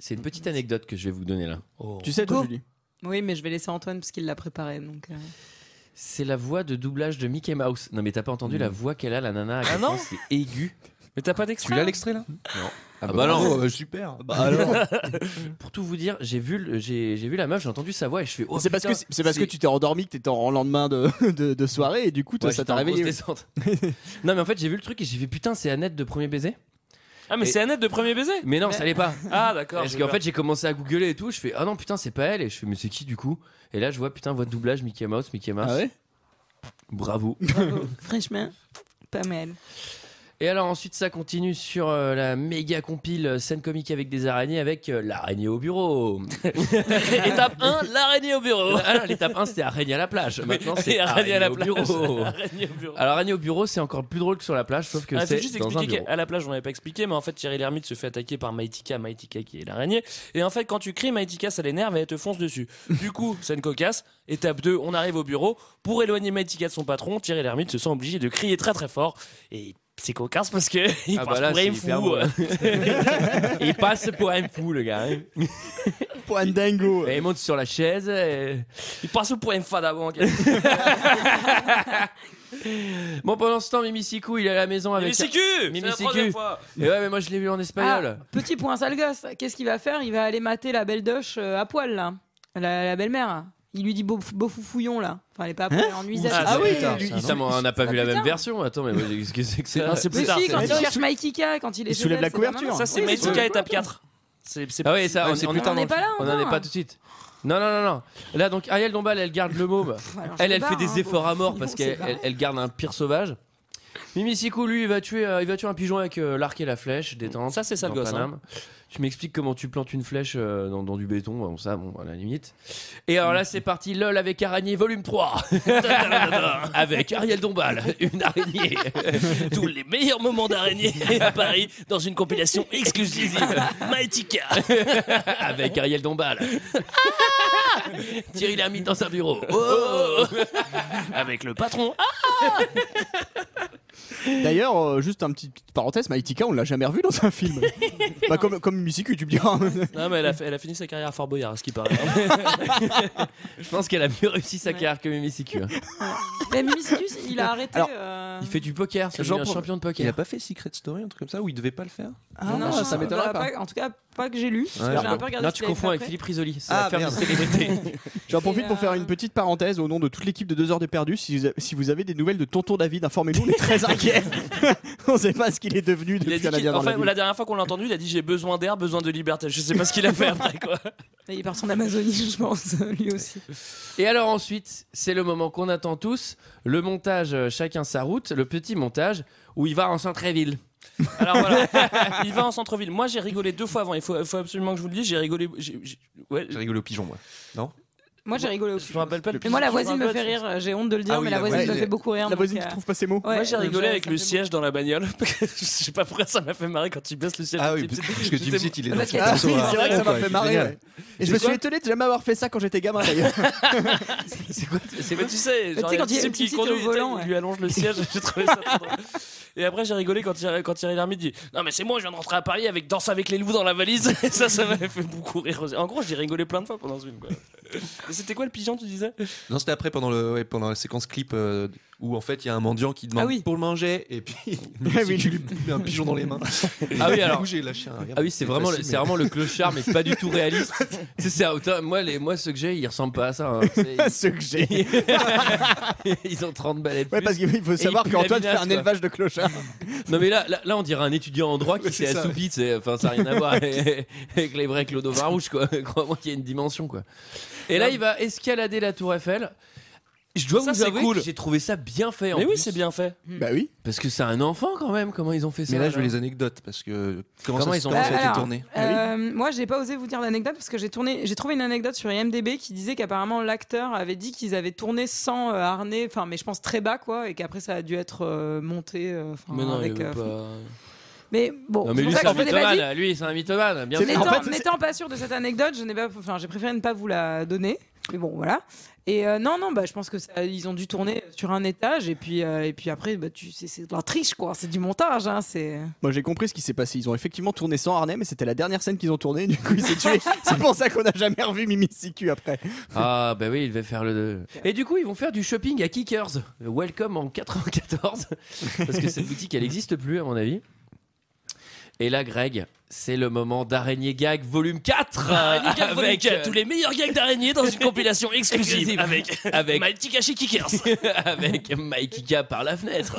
C'est une petite anecdote que je vais vous donner là. Tu sais toi, Go. Julie? Oui, mais je vais laisser Antoine parce qu'il l'a préparé. Donc, C'est la voix de doublage de Mickey Mouse. Non mais t'as pas entendu la voix qu'elle a la nana à quel non point c'est aigu. Mais t'as pas Tu d'extrait? l'as l'extrait là? Non. Ah bah non. Super. Bah alors. Pour tout vous dire, j'ai vu la meuf, j'ai entendu sa voix et je fais C'est parce que tu t'es endormi, que t'étais en lendemain de soirée et du coup ça t'a réveillé. Non mais en fait j'ai vu le truc et j'ai fait putain c'est Annette de Premier Baiser. Ah mais c'est Annette de Premier Baiser? Mais non ça l'est pas. Ah d'accord. Parce qu'en fait j'ai commencé à googler et tout, je fais ah non putain c'est pas elle et je fais mais c'est qui du coup? Et là je vois putain voix de doublage Mickey Mouse. Ah ouais? Bravo. franchement, pas mal. Et alors ensuite ça continue sur la méga compile scène comique avec des araignées avec l'araignée au bureau. Étape 1, l'araignée au bureau. Alors l'étape 1 c'était araignée à la plage. Maintenant c'est araignée à la au plage. bureau. Araignée au bureau. Alors araignée au bureau c'est encore plus drôle que sur la plage sauf que faut c'est juste dans un expliquer bureau. qu'à la plage, on n'avait pas expliqué, mais en fait, Thierry Lhermitte se fait attaquer par Maïtika qui est l'araignée. Et en fait, quand tu cries Maïtika, ça l'énerve et elle te fonce dessus. Du coup, scène cocasse. Étape 2, on arrive au bureau. Pour éloigner Maïtika de son patron, Thierry Lhermitte se sent obligé de crier très très fort. Et c'est cocasse parce que il passe pour un fou. Il passe pour un fou le gars. Pour un dingo. Et il monte sur la chaise. Il passe pour un fada avant. Bon pendant ce temps Mimi Sikou il est à la maison avec Mimi Sikou. Mimi C'est la Sikou. troisième fois. Et ouais mais moi je l'ai vu en espagnol. Petit point sale gosse. Qu'est-ce qu'il va faire? Il va aller mater la belle doche à poil là, la belle-mère. Il lui dit beau foufouillon là. Enfin, elle est pas à poil en nuisette. Ah oui, lui, ça, on n'a pas vu la même putain. version. Attends, mais qu'est-ce que c'est que ça? C'est Mais plus tard. si, quand c'est- il cherche Maïtika, quand il est Il soulève chez la elle, c'est couverture. maman. Ça, c'est Oui, Maïtika oui, étape oui. 4. Ah oui, ça, c'est on plus tard On n'est pas là on n'en est encore. pas tout de suite. Non. Là, donc, Ariel Dombal, elle garde le môme. Alors, je Elle me fait barre, des hein, efforts à mort bon, parce c'est qu'elle pareil. elle garde un pire sauvage. Mimi Sikou, lui, il va tuer un pigeon avec l'arc et la flèche, détente. Ça, c'est sale dans gosse, Paname. Tu m'expliques comment tu plantes une flèche dans du béton, bon, ça, bon, à la limite. Et alors là, c'est parti, LOL avec araignée, volume 3. Avec Ariel Dombal, une araignée. Tous les meilleurs moments d'araignée à Paris dans une compilation exclusive. Maïtika. Avec Ariel Dombal. Thierry Lhermitte dans un bureau. Oh Avec le patron. D'ailleurs, juste un petite parenthèse, Maïtika, on l'a jamais revu dans un film. Bah, comme Mimi Sikou, tu me diras. Non, mais elle a fini sa carrière à Fort Boyard, à ce qui paraît. Je pense qu'elle a mieux réussi sa carrière que Mimi Sikou. Mais Mimi Sikou, il a arrêté. Alors, Il fait du poker, c'est un champion de Il a poker. pas fait Secret Story, un truc comme ça, où il devait pas le faire? Non, ça m'étonnerait pas. En tout cas, pas que j'ai lu. parce que j'ai un peu regardé Non, ce tu qu'il avait confonds fait avec après. Philippe Risoli. C'est Ah, l'affaire de merde. célébrité. J'en profite Et, pour faire une petite parenthèse au nom de toute l'équipe de 2 heures de perdu. Si vous avez des nouvelles de Tonton David, informez-nous, on est très inquiets. Ok. On sait pas ce qu'il est devenu Il a depuis dit un indien dans enfin, la ville. la dernière fois qu'on l'a entendu, il a dit j'ai besoin d'air, besoin de liberté. Je sais pas ce qu'il a fait après quoi. Il est parti en Amazonie, je pense, lui aussi. Et alors ensuite, c'est le moment qu'on attend tous, le montage chacun sa route, le petit montage où il va en centre-ville. Alors voilà, il va en centre-ville. Moi j'ai rigolé 2 fois avant. Il faut absolument que je vous le dise. J'ai rigolé. Ouais, J'ai rigolé au pigeon, moi. Non? Moi, j'ai rigolé je me rappelle pas. Mais moi, la je me voisine me rappelle fait rire. J'ai honte de le dire, Ah oui, mais la la voisine me voisine. fait beaucoup rire. La voisine donc, qui trouve pas ses mots. ouais, Moi j'ai donc, rigolé ça avec me le fait siège dans la bagnole. Je sais pas pourquoi ça m'a fait marrer quand il baisse le siège. Ah de oui, Tim Seat. parce que Tim Seat, il est dans Parce son qu'il y a- Ah perso oui, à c'est vrai que ça fond, m'a fait quoi, marrer. génial. Ouais. Et je me suis étonné de jamais avoir fait ça quand j'étais gamin d'ailleurs. C'est quoi tu sais, genre, Tu sais, quand il y a Tim une petite qui conduit, au volant, il lui allonge le siège. J'ai trouvé ça trop drôle. Et après j'ai rigolé quand Thierry Lhermitte dit non mais c'est moi, je viens de rentrer à Paris avec Danse avec les loups dans la valise. Et ça m'avait fait beaucoup rire aussi. En gros j'ai rigolé plein de fois pendant ce film quoi. Et c'était quoi le pigeon tu disais? Non, c'était après pendant la séquence clip où en fait il y a un mendiant qui demande Ah oui. pour le manger et puis oui. tu lui mets un pigeon dans les mains. Ah oui, alors. Du coup, j'ai lâché un regard. Ah oui, c'est vraiment le clochard, mais pas du tout réaliste. Moi, ceux que j'ai, ils ressemblent pas à ça. Hein. Ce que j'ai. Ils ont 30 balais de plus. Ouais, parce qu'il faut savoir il pue la qu'Antoine fait vinasse, un quoi. élevage de clochards. Non mais là, on dirait un étudiant en droit qui Ouais, s'est c'est ça, assoupi, enfin ça n'a rien à voir avec les vrais Clodo Varouche quoi. Crois-moi qu'il y a une dimension quoi. Et là il va escalader la Tour Eiffel. Je dois Ça, vous c'est avouer cool. que j'ai trouvé ça bien fait. Mais oui plus. c'est bien fait. Bah oui. Parce que c'est un enfant quand même. Comment ils ont fait ça Mais là, je veux alors les anecdotes parce que comment Comment ça ils ont ça a fait été Alors, tourné? Moi, j'ai pas osé vous dire l'anecdote parce que j'ai trouvé une anecdote sur IMDb qui disait qu'apparemment l'acteur avait dit qu'ils avaient tourné sans harnais, enfin, mais je pense très bas quoi, et qu'après ça a dû être monté. Mais non, avec, il veut pas. Mais bon, Non mais c'est lui pour c'est ça un que je vous l'ai pas dit. mythomane. Lui c'est un mythomane. Bien C'est- fait. en N'étant fait, n'étant pas sûr de cette anecdote, j'ai préféré ne pas vous la donner. Mais bon, voilà. Et non, bah, je pense que ils ont dû tourner sur un étage et puis après, bah, c'est de la triche quoi. C'est du montage, hein. C'est. Moi j'ai compris ce qui s'est passé. Ils ont effectivement tourné sans harnais, mais c'était la dernière scène qu'ils ont tournée. Du coup, il s'est tué. C'est pour ça qu'on n'a jamais revu Mimi Siku après. Ah bah oui, il va faire le. Et du coup, ils vont faire du shopping à Kickers. Welcome en 94 parce que cette boutique, elle n'existe plus à mon avis. Et là, Greg, c'est le moment d'Araignée Gag volume 4 Araignée Gag volume avec 4, tous les meilleurs gags d'araignées dans une compilation exclusive avec Mighty Kashi Kickers. avec Mikey K par la fenêtre.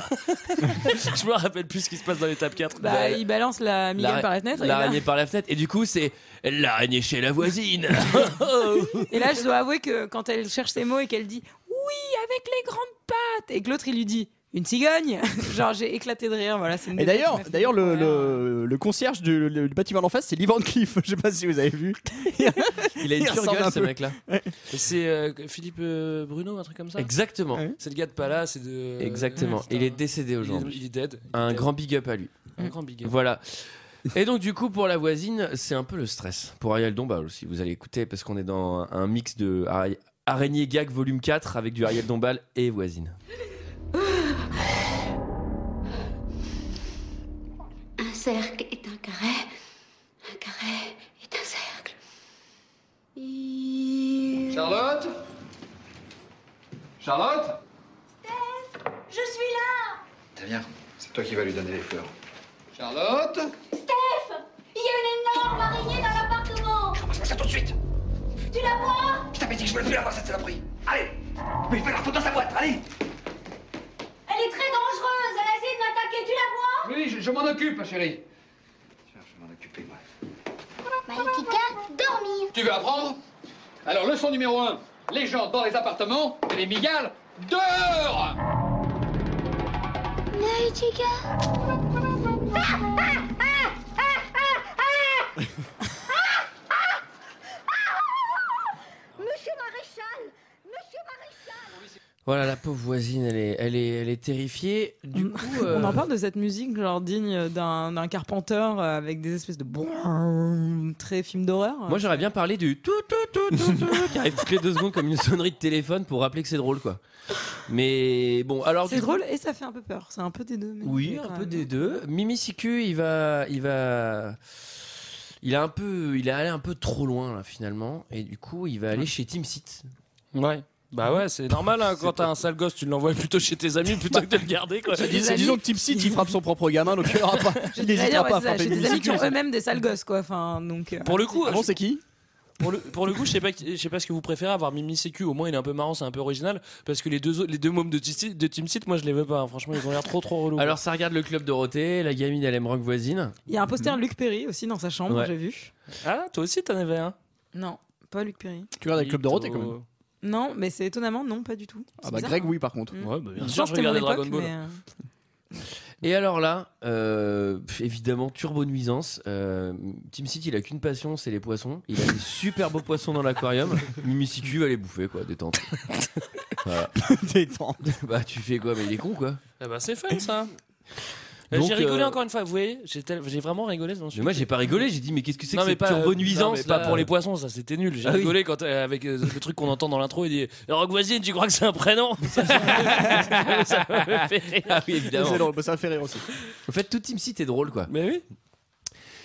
Je me rappelle plus ce qui se passe dans l'étape 4. Bah, il balance la Miguel par la fenêtre. L'araignée par la fenêtre. Et du coup, c'est l'araignée chez la voisine. Et là, je dois avouer que quand elle cherche ses mots et qu'elle dit oui avec les grandes pattes et que l'autre il lui dit une cigogne, genre j'ai éclaté de rire. Voilà, c'est une Et détail qui m'a fait d'ailleurs, beaucoup rire. le concierge du bâtiment d'en face, c'est Lee Van Cleef. Je sais pas si vous avez vu. Il a une Il pure ressemble gueule, un ce peu. mec-là. Et c'est Philippe Bruno, un truc comme ça. Exactement. Ouais. C'est le gars de Palace et de. Exactement. c'est Il est un- décédé il aujourd'hui. est dead. Un grand big up à lui. Un grand big up. Voilà. Et donc du coup pour la voisine, c'est un peu le stress. Pour Ariel Dombal aussi, vous allez écouter parce qu'on est dans un mix de Araignée Gag volume 4 avec du Ariel Dombal et voisine. Un cercle est un carré est un cercle. Charlotte Charlotte Je suis là. Très bien, c'est toi qui vas lui donner les fleurs. Charlotte Il y a une énorme araignée dans l'appartement. Je passe ça tout de suite. Tu la vois? Je t'avais dit que je voulais plus la voir cette saloperie. Allez, mais fais la photo dans sa boîte, allez. Elle est très dangereuse. Elle a essayé de m'attaquer. Tu la vois? Oui, je m'en occupe, ma chérie. Tiens, je vais m'en occuper, moi. Maïtika, dormir. Tu veux apprendre? Alors, leçon numéro 1. Les gens dans les appartements et les migales dehors. Maïtika. Monsieur Maréchal. Monsieur Maréchal. Voilà, la pauvre voisine, elle est terrifiée. Du coup, On en parle de cette musique genre digne d'un Carpenter avec des espèces de brrrr, très film d'horreur. moi j'aurais bien parlé du tout qui arrive toutes les 2 secondes comme une sonnerie de téléphone pour rappeler que c'est drôle quoi. Mais bon, alors C'est du coup- drôle et ça fait un peu peur. C'est un peu des deux. mais Oui, quand un peu même. des deux. Mimi Siku, il est allé un peu trop loin là finalement, et du coup il va aller chez Tim Seat. Ouais. Bah ouais, c'est normal hein, quand t'as un sale gosse, tu l'envoies plutôt chez tes amis plutôt que de le garder quoi. Disons que Tim Seat, il frappe son propre gamin, donc il aura pas. Il J'allais n'hésitera dire, pas à ouais, c'est ça, frapper j'ai Mimi des amis qui Siku. ont eux-mêmes des sales gosses quoi. Enfin donc. Pour le coup, Ah bon, c'est qui? Pour le coup, je sais pas ce que vous préférez, avoir Mimi Sécu, au moins il est un peu marrant, c'est un peu original, parce que les deux mômes de Team Seat, moi je les veux pas, hein. Franchement ils ont l'air trop relous. Alors ça regarde le Club Dorothée, la gamine elle aime Rock Voisine. Il y a un poster de Luc Perry aussi dans sa chambre, Ouais. j'ai vu. Ah, toi aussi t'en avais un? Non, pas Luc Perry. Tu regardes avec Club Dorothée quand même. Non, mais c'est étonnamment, non, pas du tout. Ah bah Greg, oui, par contre. Ouais, bah bien Je sûr, pense je que c'était mon regardais époque, Dragon Ball. mais, Et alors là, évidemment, turbo nuisance. Team City, il a qu'une passion, c'est les poissons. Il a des super beaux poissons dans l'aquarium. Mimi Siku va les bouffer, quoi, détente. Voilà. Détente. Bah, tu fais quoi? Mais il est con, quoi. Ah bah c'est fun ça. Donc, J'ai rigolé encore une fois, vous voyez, j'ai vraiment rigolé dans ce Mais film. moi, j'ai pas rigolé, j'ai dit, mais qu'est-ce que c'est que Non, mais cette pas turbo non, nuisance mais pas là pour les poissons, ça c'était nul. J'ai Ah oui. rigolé quand avec le truc qu'on entend dans l'intro, il dit Rock Voisine, tu crois que c'est un prénom? Ça me fait rire. Ah oui, évidemment. C'est drôle, ça fait rire aussi. En fait, tout Team City est drôle, quoi. Mais oui.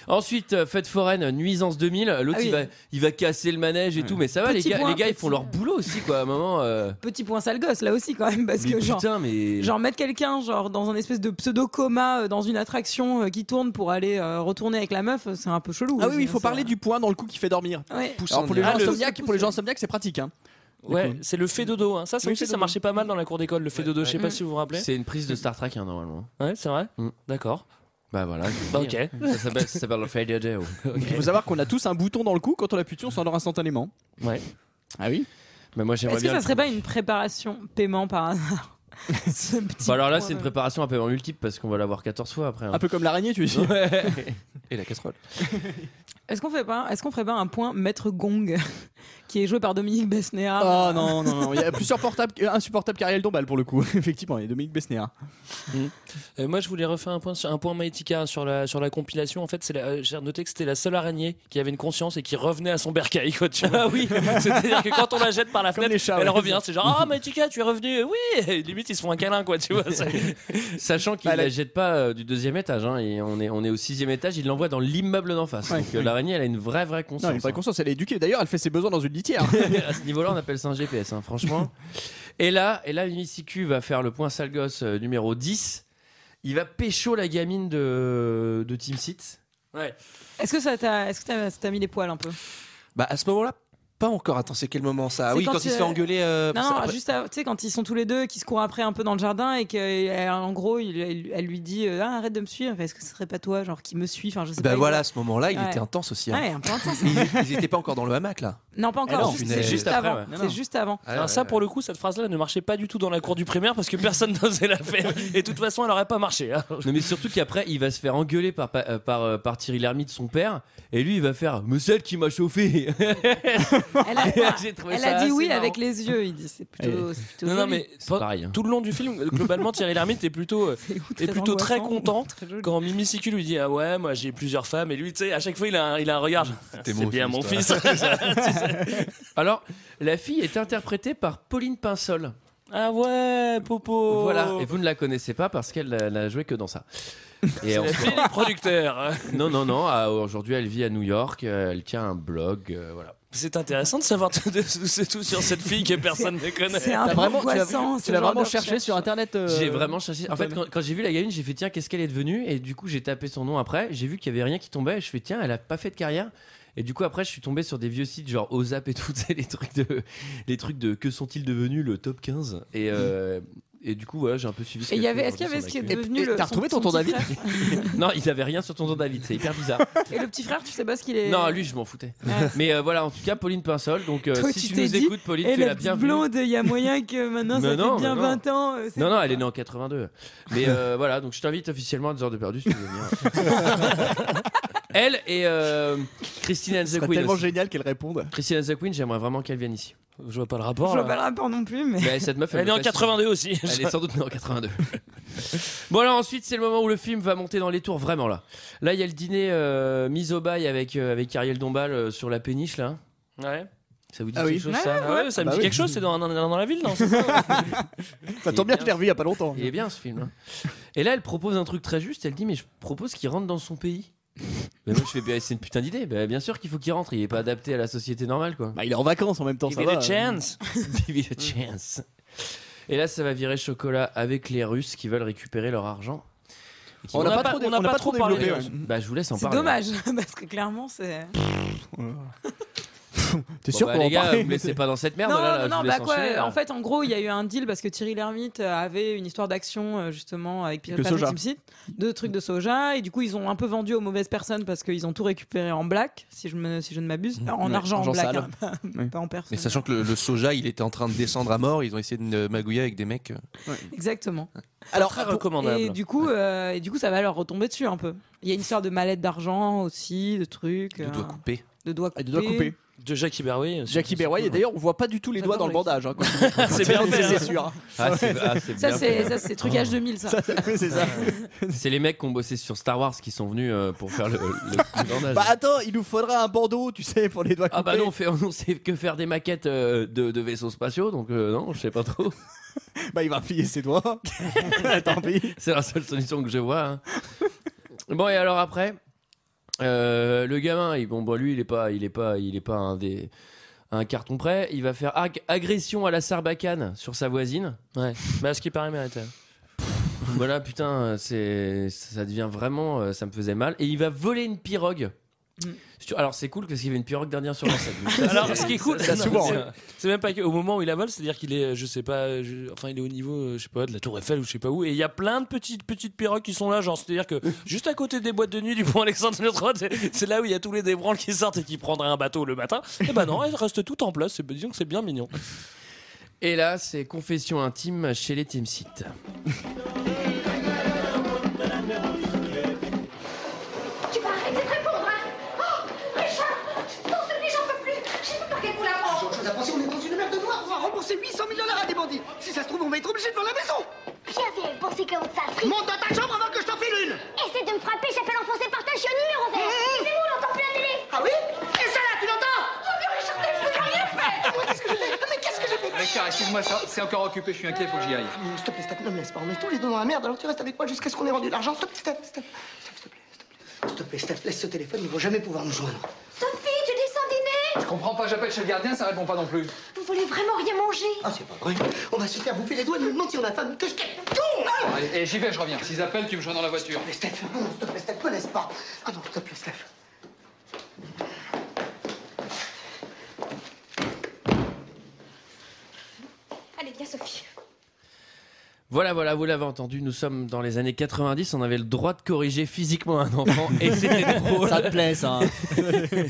Ensuite, fête foraine, nuisance 2000. L'autre, Ah oui. il va casser le manège et tout, mais ça va, Petit point, les gars, ils petit. font leur boulot aussi, quoi. À un moment. petit point sale gosse là aussi quand même, parce Mais que genre. putain, mais. Genre mettre quelqu'un genre dans un espèce de pseudo coma dans une attraction qui tourne pour aller retourner avec la meuf, c'est un peu chelou. Ah oui, il faut Ça- parler du point dans le cou qui fait dormir. Ouais. Alors pour les gens Ah, le- insomniaques, c'est pratique. Hein. Ouais, c'est le fait dodo. Hein. Ça Oui, aussi, fait ça dodo. marchait pas mal dans la cour d'école, le fait dodo. Je sais pas si vous vous rappelez. C'est une prise de Star Trek, hein, normalement. Ouais, c'est vrai. Mm. D'accord. Bah voilà. Bah, ok. Ça s'appelle le Fade Dodo. Il faut savoir qu'on a tous un bouton dans le cou, quand on l'appuie dessus, on s'endort instantanément. Ouais. Ah oui. Mais moi, j'aimerais Est-ce que bien. ça serait pas une préparation paiement par hasard? Ce petit Bah alors là, point c'est une de- préparation à paiement multiple parce qu'on va l'avoir 14 fois après. hein. Un peu comme l'araignée, tu dis. Et la casserole. Est-ce qu'on ferait pas un point maître Gong qui est joué par Dominique Besnéard? Oh non, non, non. Il y a plus insupportable qu'Ariel Dombal pour le coup. Effectivement, il y a Dominique Besnéard. Moi, je voulais refaire un point Maïtika sur la compilation. En fait, j'ai noté que c'était la seule araignée qui avait une conscience et qui revenait à son bercail. Quoi, tu vois. Ah oui. C'est-à-dire que quand on la jette par la Comme fenêtre, les chats, elle ouais. revient. C'est genre, ah Maïtika, tu es revenu. Oui. Et limite, ils se font un câlin, quoi. Tu vois. Sachant qu'il la jette pas du deuxième étage, hein, et on est au 6e étage, il l'envoie dans l'immeuble d'en face. Ouais. Donc l'araignée, elle a une vraie Non, conscience. il faut conscience, elle est éduquée. D'ailleurs, elle fait ses besoins dans une litière. À ce niveau-là, on appelle ça un GPS, hein, franchement. Et là, Mimi Siku va faire le point sale gosse numéro 10. Il va pécho la gamine de Team Seat. Ouais. Est-ce que ça t'a mis les poils un peu? Bah à ce moment-là, pas encore. Attends, c'est quel moment ça? Ah C'est oui, quand quand il se tu- fait engueuler. Non, ça, après- juste tu sais quand ils sont tous les deux qui se courent après un peu dans le jardin et qu'en gros elle lui dit ah, arrête de me suivre, est-ce que ce serait pas toi genre qui me suit, enfin je sais Bah pas. voilà, à ce moment-là, il Ouais. était intense aussi. hein. Ouais, un peu intense. Ils étaient pas encore dans le hamac là. Non, pas Eh encore. non, c'est punaise. juste Après, avant. ouais. Non, C'est non. juste avant. Alors ça, pour le coup, cette phrase-là ne marchait pas du tout dans la cour du primaire parce que personne n'osait la faire. Et de toute façon, elle aurait pas marché. Hein. Non, mais surtout qu'après, il va se faire engueuler par Thierry Lhermitte, son père, et lui, il va faire mais c'est elle qui m'a chauffé. Elle a, J'ai trouvé elle ça a dit assez oui marrant. avec les yeux. Il dit c'est plutôt. Non, non, joli. mais C'est pareil. hein. tout le long du film, globalement, Thierry Lhermitte est plutôt très angoissant. content Très joli. quand Mimi Siku lui dit ah ouais, moi j'ai plusieurs femmes, et lui, tu sais, à chaque fois, il a un regard. genre, C'était c'est mon bien fils, mon toi. fils. Alors, la fille est interprétée par Pauline Pinsol. Ah ouais, Popo. Voilà, et vous ne la connaissez pas parce qu'elle n'a joué que dans ça. Et C'est en la ce fille du producteur. Non, aujourd'hui elle vit à New York, elle tient un blog, voilà. C'est intéressant de savoir c'est tout sur cette fille que personne ne connaît. C'est un peu angoissant. Tu l'as vraiment cherché sur internet. J'ai vraiment cherché. En fait, quand j'ai vu la gamine, j'ai fait tiens, qu'est-ce qu'elle est devenue? Et du coup, j'ai tapé son nom après. J'ai vu qu'il y avait rien qui tombait. Et je fais tiens, elle a pas fait de carrière. Et du coup, après, je suis tombé sur des vieux sites genre Ozap et tout, tu sais, les trucs de que sont-ils devenus le top 15. Et du coup, voilà, j'ai un peu suivi. Et il y avait, est-ce qu'il y avait ce qui est devenu le. T'as son- retrouvé son tonton petit David frère Non, il avait rien sur tonton David. C'est hyper bizarre. Et le petit frère, tu sais pas ce qu'il est. Non, lui, je m'en foutais. Ouais. Mais voilà, en tout cas, Pauline Pinsol. Donc, Toi, si tu tu t'es nous dit, écoutes, Pauline, Et tu es la la petite bienvenue. blonde, il y a moyen que maintenant ça Mais fait non, bien mais non. 20 ans. C'est Non, pas- elle est née en 82. Mais voilà, donc je t'invite officiellement à 2 heures de perdu si tu veux venir. Elle et Christine and Ce the serait Queen. tellement aussi. génial qu'elle réponde. Christine and the Queen, j'aimerais vraiment qu'elle vienne ici. Je vois pas le Je rapport. vois là. pas le rapport non plus, mais. Mais cette meuf, Elle est me en fascine. 82 aussi. Elle est sans doute née en 82. Bon, alors ensuite, c'est le moment où le film va monter dans les tours, vraiment là. Là, il y a le dîner mise au bail avec Ariel Dombal sur la péniche, là. Ouais. Ça vous dit Ah quelque oui. chose, Ouais, ça Ah ouais, ça me Bah dit oui. quelque chose, c'est dans la ville, non c'est ça Ça tombe bien, je l'ai revu il y a pas longtemps. Il est bien ce film. hein. Et là, elle propose un truc très juste. Elle dit mais je propose qu'il rentre dans son pays. Mais moi, je fais bah, c'est une putain d'idée. Bah, bien sûr qu'il faut qu'il rentre. Il est pas adapté à la société normale, quoi. Bah, il est en vacances en même temps. Give Ça it va. a chance. Give it a chance. Et là, ça va virer chocolat avec les Russes qui veulent récupérer leur argent. Et qui On vont- n'a pas trop parlé développé. des ouais. Bah, je vous laisse en C'est parler. dommage, parce que clairement, c'est. T'es sûr Bon, qu'on bah, va les gars, parler vous me laissez pas dans cette merde Non, là, je non, vous laisse bah quoi. enchaîner, là. En fait, en gros, il y a eu un deal parce que Thierry Lhermitte avait une histoire d'action justement avec Que Patrick soja. Timsit, de trucs de soja, et du coup, ils ont un peu vendu aux mauvaises personnes parce qu'ils ont tout récupéré en black, si je ne m'abuse, en Ouais, argent argent en black, sale. hein, pas, Ouais. pas en personne. Mais sachant que le soja, il était en train de descendre à mort, ils ont essayé de magouiller avec des mecs. Exactement. Alors, Très pour- recommandable. Et du coup, ça va leur retomber dessus un peu. Il y a une histoire de mallette d'argent aussi, de trucs, De doigts coupés. de doigts Ah, coupés. des doigts coupés. De Jackie Berwick. Jackie Berroy, et d'ailleurs, on voit pas du tout les doigts dans le J'adore bandage. Hein, quand C'est bien fait, hein. c'est sûr. C'est Ça, bien fait. c'est trucage 2000, ça. C'est ça. C'est les mecs qui ont bossé sur Star Wars qui sont venus pour faire le bandage. Bah attends, il nous faudra un bandeau, tu sais, pour les doigts coupés. Ah bah non, on sait que faire des maquettes de vaisseaux spatiaux, donc non, je sais pas trop. Bah il va plier ses doigts. Tant pis. C'est la seule solution que je vois. Hein. Bon, et alors après, le gamin, lui, il est pas un carton prêt. Il va faire agression à la Sarbacane sur sa voisine. Ouais. Bah, ce qui paraît mérité. Voilà, putain, ça devient vraiment, ça me faisait mal. Et il va voler une pirogue. Alors c'est cool parce qu'il y avait une pirogue dernière sur la scène. Alors, ce qui est cool, ça, non, souvent, c'est même pas qu'au moment où il la vole, c'est-à-dire qu'il est, je sais pas, enfin, il est au niveau, je sais pas, de la Tour Eiffel ou je sais pas où, et il y a plein de petites pirogues qui sont là, genre, c'est-à-dire que juste à côté des boîtes de nuit du pont Alexandre Neutroth, c'est là où il y a tous les débranles qui sortent et qui prendraient un bateau le matin. Et bah non, elles restent toutes en place. Disons que c'est bien mignon. Et là, c'est confession intime chez les Timsit. Tu vas arrêter de répondre, hein? Oh, Richard! Non, celui, j'en peux plus! Je sais pas par quel bout la prendre! Chose à penser, on est dans une merde de noire, on va rembourser 800 000 $ à des bandits. Si ça se trouve, on va être obligé de vendre la maison. J'avais pensé que votre salerie... Monte dans ta chambre avant que je t'en file une. Essaie de me frapper, j'appelle enfoncé par ta chiotte numéro vert! C'est bon, on n'entend plus la télé! Ah oui? Et ça là, tu l'entends? Oh Dieu, Richard, t'as rien fait! Qu'est-ce que j'ai fait? Mais qu'est-ce que j'ai fait? Richard, excuse-moi, c'est encore occupé, je suis inquiet, faut que j'y aille. S'il te plaît, Steph, ne me laisse pas. On est tous les deux dans la merde, alors tu restes avec moi jusqu'à ce qu'on ait rendu l'argent. S'il te plaît, Steph. S'il te plaît, Steph, laisse ce téléphone, ils vont jamais pouvoir nous joindre. Sophie, tu descends dîner? Je comprends pas, j'appelle chez le gardien, ça répond pas non plus. Vous voulez vraiment rien manger? Ah, c'est pas vrai. On va se faire bouffer les doigts de me demander si on a faim. Que je t'ai. Bon, allez, et j'y vais, je reviens. S'ils appellent, tu me joins dans la voiture. Mais Steph, non, s'il te plaît, Steph, me laisse pas. Ah non, s'il te plaît, Steph. Allez, viens, Sophie. Voilà, vous l'avez entendu, nous sommes dans les années 90, on avait le droit de corriger physiquement un enfant et c'était drôle. Ça te plaît, ça.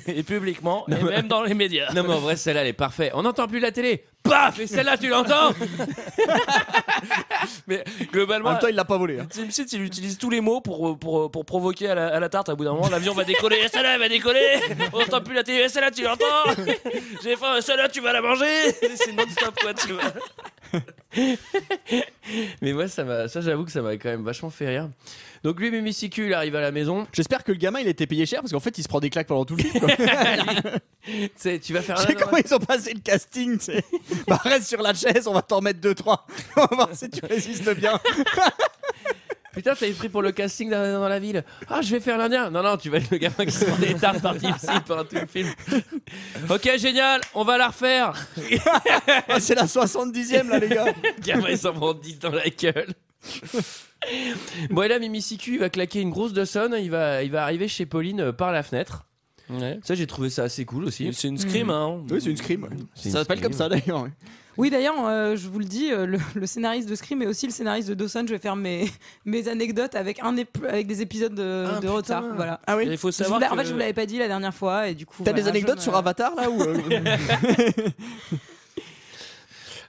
Et publiquement, et même dans les médias. Non mais en vrai, celle-là, elle est parfaite. On n'entend plus la télé. Paf. Et celle-là, tu l'entends? Mais En globalement, même temps, il l'a pas volé. Hein. Timsit, il utilise tous les mots pour provoquer à la tarte. À bout d'un moment, l'avion va décoller. Et celle-là, elle va décoller. On n'entend plus la télé. Et celle-là, tu l'entends? J'ai faim. Celle-là, tu vas la manger. C'est non-stop, quoi, tu vois. Mais moi, ça j'avoue que ça m'a quand même vachement fait rire. Donc lui, Mimicicu, il arrive à la maison. J'espère que le gamin il a été payé cher parce qu'en fait il se prend des claques pendant tout le film. quoi. Tu sais, tu vas faire Je sais comment ils ont passé le casting. Tu sais. Bah reste sur la chaise, on va t'en mettre 2-3. On va voir si tu résistes bien. Putain, t'as été pris pour le casting dans la ville. Ah, je vais faire l'Indien. Non, tu vas être le gamin qui se prend des tartes par Timsit pendant tout le film. Ok, génial, on va la refaire. Ah, c'est la 70e là les gars. Le gamin, il s'en prend 10 dans la gueule. Bon, et là, Mimicicu, il va claquer une grosse Dawson. Il va arriver chez Pauline par la fenêtre. Ouais. Ça, j'ai trouvé ça assez cool aussi. C'est une scream, hein. Oui, c'est une scream. Ouais. C'est Ça une s'appelle scream. comme ça d'ailleurs. Ouais. Oui, d'ailleurs, je vous le dis, le scénariste de Scream et aussi le scénariste de Dawson, je vais faire mes anecdotes avec des épisodes de retard. Voilà. Ah oui. Et il faut Je savoir en fait, je vous l'avais pas dit la dernière fois et du coup. T'as voilà, des anecdotes je sur me- Avatar là ou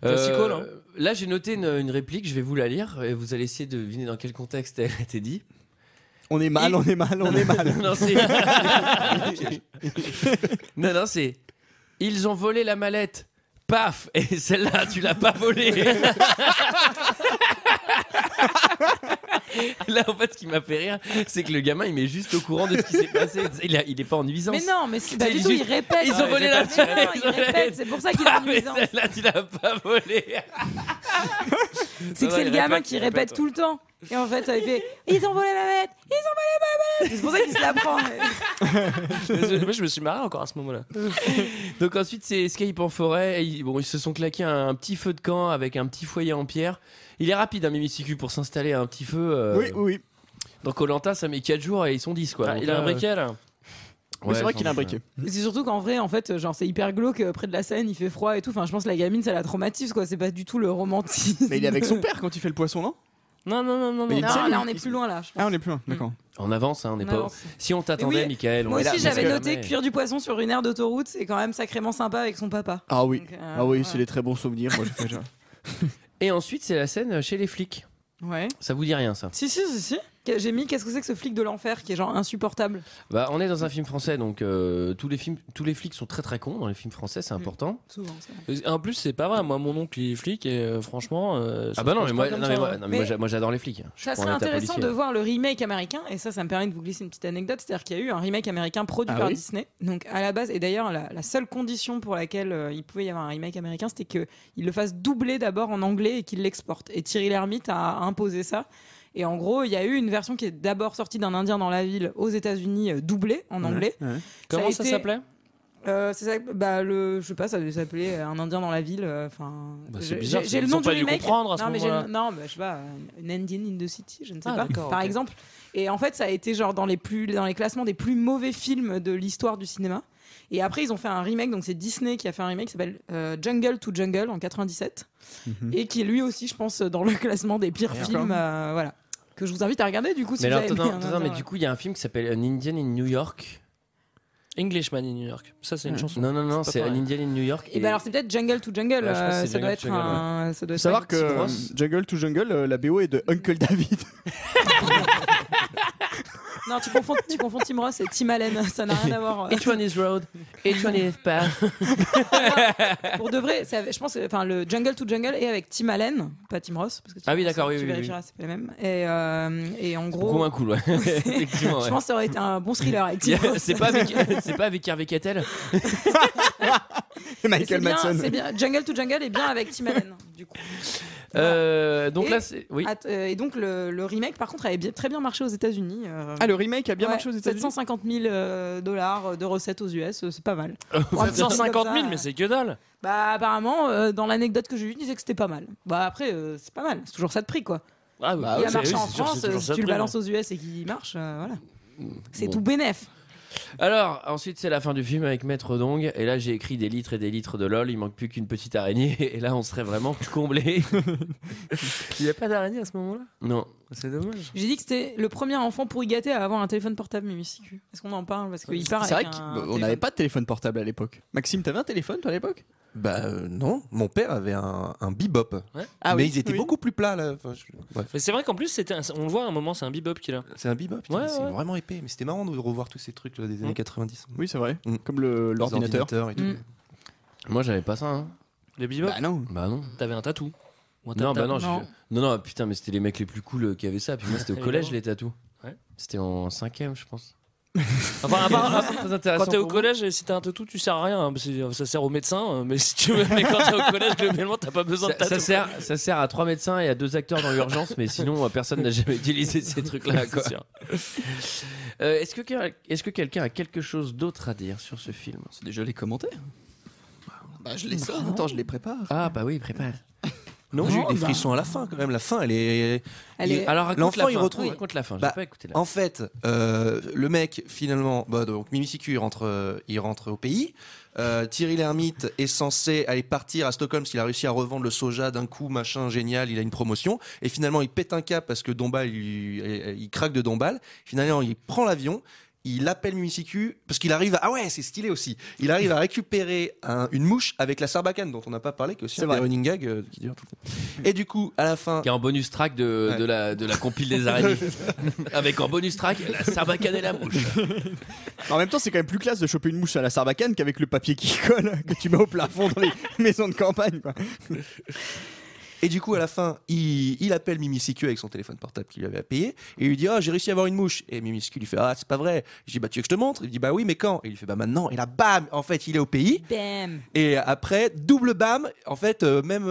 Classico, là. Là, j'ai noté une réplique, je vais vous la lire et vous allez essayer de deviner dans quel contexte elle a été dit. On est mal, on est mal, on est mal. Non, c'est. non, c'est. Ils ont volé la mallette. Paf. Et celle-là, tu l'as pas volée. Là, en fait, ce qui m'a fait rire, c'est que le gamin, il met juste au courant de ce qui s'est passé. Il est pas en nuisance. Mais non, mais pas C'est du tout, il juste- répète. Ils ont volé la Mais non, il répète, c'est pour ça qu'il est en Ah, mais nuisance. celle-là, tu l'as pas volée. C'est que c'est le gamin qui répète tout le temps. Et en fait, il fait ils ont volé ma bête, ils ont volé ma bête. C'est pour ça qu'il se la prend. Moi, je me suis marré encore à ce moment-là. Donc ensuite, c'est escape en forêt. Et ils se sont claqués un petit feu de camp avec un petit foyer en pierre. Il est rapide, hein, Mimicicu, pour s'installer à un petit feu. Oui. Dans Koh-Lanta, ça met 4 jours et ils sont 10, quoi. Ah, Donc il a là, un briquet, là. Oui, c'est vrai qu'il a un briquet. Mais c'est surtout qu'en vrai, en fait, genre, c'est hyper glauque près de la Seine, il fait froid et tout. Enfin, je pense que la gamine, ça la traumatise, quoi. C'est pas du tout le romantisme. Mais il est avec son père quand il fait le poisson, non? Non. Mais il Non, sait, lui, là, on est plus loin, là. Je pense. Ah, on est plus loin, d'accord. On avance, hein, on n'est On pas. avance. Si on t'attendait, Oui, Michael. Moi on est là, aussi, parce j'avais que- noté cuire du poisson sur une aire d'autoroute, c'est quand même sacrément sympa avec son papa. Ah oui, Donc, ah oui, ouais. c'est des très bons souvenirs. Moi, j'ai fait déjà. Et ensuite, c'est la scène chez les flics. Ouais. Ça vous dit rien, ça? Si. J'ai mis qu'est-ce que c'est que ce flic de l'enfer qui est genre insupportable. Bah, on est dans un film français, donc tous les flics sont très très cons dans les films français, c'est important. Souvent. Et en plus, c'est pas vrai. Moi, mon oncle il est flic et franchement. Ah bah non, mais moi, Mais- moi j'adore les flics. Je Ça suis serait pas un état intéressant policier. de voir le remake américain, et ça me permet de vous glisser une petite anecdote, c'est-à-dire qu'il y a eu un remake américain produit Ah par oui Disney. Donc à la base, et d'ailleurs la seule condition pour laquelle il pouvait y avoir un remake américain, c'était qu'il le fasse doubler d'abord en anglais et qu'il l'exporte. Et Thierry Lhermitte a imposé ça. Et en gros, il y a eu une version qui est d'abord sortie d'un Indien dans la ville aux États-Unis, doublée en anglais. Ouais. Comment a ça été- s'appelait? C'est ça, je sais pas, ça devait s'appeler Un Indien dans la ville. Enfin, Bah, c'est bizarre, j'ai le ils nom ont du pas dû remake. comprendre à ce non, mais moment-là. non, bah, je sais pas, An Indian in the City, je ne sais Ah, pas, d'accord, par ok. exemple. Et en fait, ça a été genre dans les classements des plus mauvais films de l'histoire du cinéma. Et après, ils ont fait un remake, donc c'est Disney qui a fait un remake qui s'appelle Jungle to Jungle en 97, et qui est lui aussi, je pense, dans le classement des pires films, voilà, que je vous invite à regarder du coup. Si Mais vous alors, avez aimé Un attends, Indien, mais ouais. du coup, il y a un film qui s'appelle An Indian in New York. Englishman in New York. Ça, c'est une chanson. Non, C'est c'est pas An pareil. Indian in New York. Et bah alors c'est peut-être Jungle to Jungle, Ouais, je pense que c'est ça doit Jungle être to Jungle, un. Ça doit Faut être savoir un que petit- Ross. Jungle to Jungle, la BO est de Uncle David. Non, tu confonds Tim Ross et Tim Allen, ça n'a rien à voir. Each one is road, each one is path. Pour de vrai, je pense, enfin le Jungle to Jungle est avec Tim Allen, pas Tim Ross, parce que Ah oui, d'accord, tu oui, vérifieras, c'est pas les mêmes. Et en Beaucoup gros, moins cool, ouais. Effectivement, je ouais. pense que ça aurait été un bon thriller avec Tim Ross. C'est pas avec Harvey Keitel. Et Michael C'est bien, Madsen. c'est bien. Jungle to Jungle est bien avec Tim Allen, du coup. Donc Et- là, c'est. Oui. Et donc le remake, par contre, avait très bien marché aux États-Unis. Ah, le remake a bien Ouais, marché aux États-Unis. 750 000 dollars de recettes aux US, c'est pas mal. Oh, Pour un petit film 750 comme 000, ça, mais c'est que dalle. Bah apparemment, dans l'anecdote que j'ai eue, il disait que c'était pas mal. Bah après, c'est pas mal. C'est toujours ça de prix, quoi. Ah, Bah, Il oui, a c'est- marché oui, en c'est sûr, France, c'est toujours si ça tu de le prix, balances aux US et qu'il marche, voilà. C'est Bon. tout bénef. Alors, ensuite, c'est la fin du film avec Maître Dong. Et là, j'ai écrit des litres et des litres de LOL. Il manque plus qu'une petite araignée. Et là, on serait vraiment comblé. Il n'y a pas d'araignée à ce moment-là. Non. C'est dommage. J'ai dit que c'était le premier enfant pourri gâté à avoir un téléphone portable Mimicicu. Est-ce qu'on en parle? Parce qu'il part C'est vrai avec un qu'on téléphone. n'avait pas de téléphone portable à l'époque. Maxime, t'avais un téléphone toi à l'époque? Bah non, mon père avait un bebop. Ah mais oui, ils étaient oui. beaucoup plus plats là. Enfin, bref. Mais c'est vrai qu'en plus, on le voit à un moment, c'est un bebop qu'il a. C'est un bebop, putain, Ouais, c'est ouais. vraiment épais. Mais c'était marrant de revoir tous ces trucs là, des années 90. Oui, c'est vrai. Mm. Comme Les l'ordinateur. ordinateurs et tout. Mm. Moi, j'avais pas ça. Hein. Les bebop. Bah non. Bah non. T'avais un tatou. Ou un Non, bah tap-tap. non, Non. non, putain, mais c'était les mecs les plus cool qui avaient ça. Puis moi, c'était au collège, les tatous. Ouais. C'était en 5ème, je pense. Enfin, à part- Très intéressant. quand t'es au pour collège, si t'as un tatou, tu sers à rien. Hein, parce que ça sert aux médecins. Mais si tu veux, mais quand t'es au collège, globalement, t'as pas besoin de Ça, tatou. ça sert à 3 médecins et à 2 acteurs dans l'urgence, mais sinon personne n'a jamais utilisé ces trucs-là. C'est quoi. sûr. Est-ce que quelqu'un a quelque chose d'autre à dire sur ce film? C'est déjà les commentaires. Bah je les sors. Attends, je les prépare. Ah bah oui, prépare. Non, j'ai eu des frissons à la fin quand même. La fin, elle est. Elle est- Alors raconte L'enfant, la il fin. retrouve- Raconte la fin. J'ai Bah, pas écouté la. En fait, le mec, finalement, donc Mimicicu, il rentre au pays. Thierry Lhermitte est censé aller partir à Stockholm parce qu'il a réussi à revendre le soja d'un coup, machin, génial, il a une promotion. Et finalement, il pète un cap parce que Dombal, il craque de Dombal. Finalement, il prend l'avion. Il appelle Mimicicu parce qu'il arrive à... Ah ouais, c'est stylé aussi. Il arrive à récupérer une mouche avec la sarbacane dont on n'a pas parlé, qui est aussi C'est un des vrai. running gags qui dure tout le temps. Et du coup, à la fin... Qui est en bonus track de la compile des araignées. Avec en bonus track la sarbacane et la mouche. En même temps, c'est quand même plus classe de choper une mouche à la sarbacane qu'avec le papier qui colle que tu mets au plafond dans les maisons de campagne. Quoi. Et du coup, à la fin, il appelle Mimicicu avec son téléphone portable qu'il lui avait payé. Et il lui dit: ah, j'ai réussi à avoir une mouche. Et Mimicicu lui fait: ah, c'est pas vrai. Je dis: bah, tu veux que je te montre? Il dit: bah oui, mais quand? Et il lui fait: bah maintenant. Et là, bam! En fait, il est au pays. Bam. Et après, double bam. En fait, même,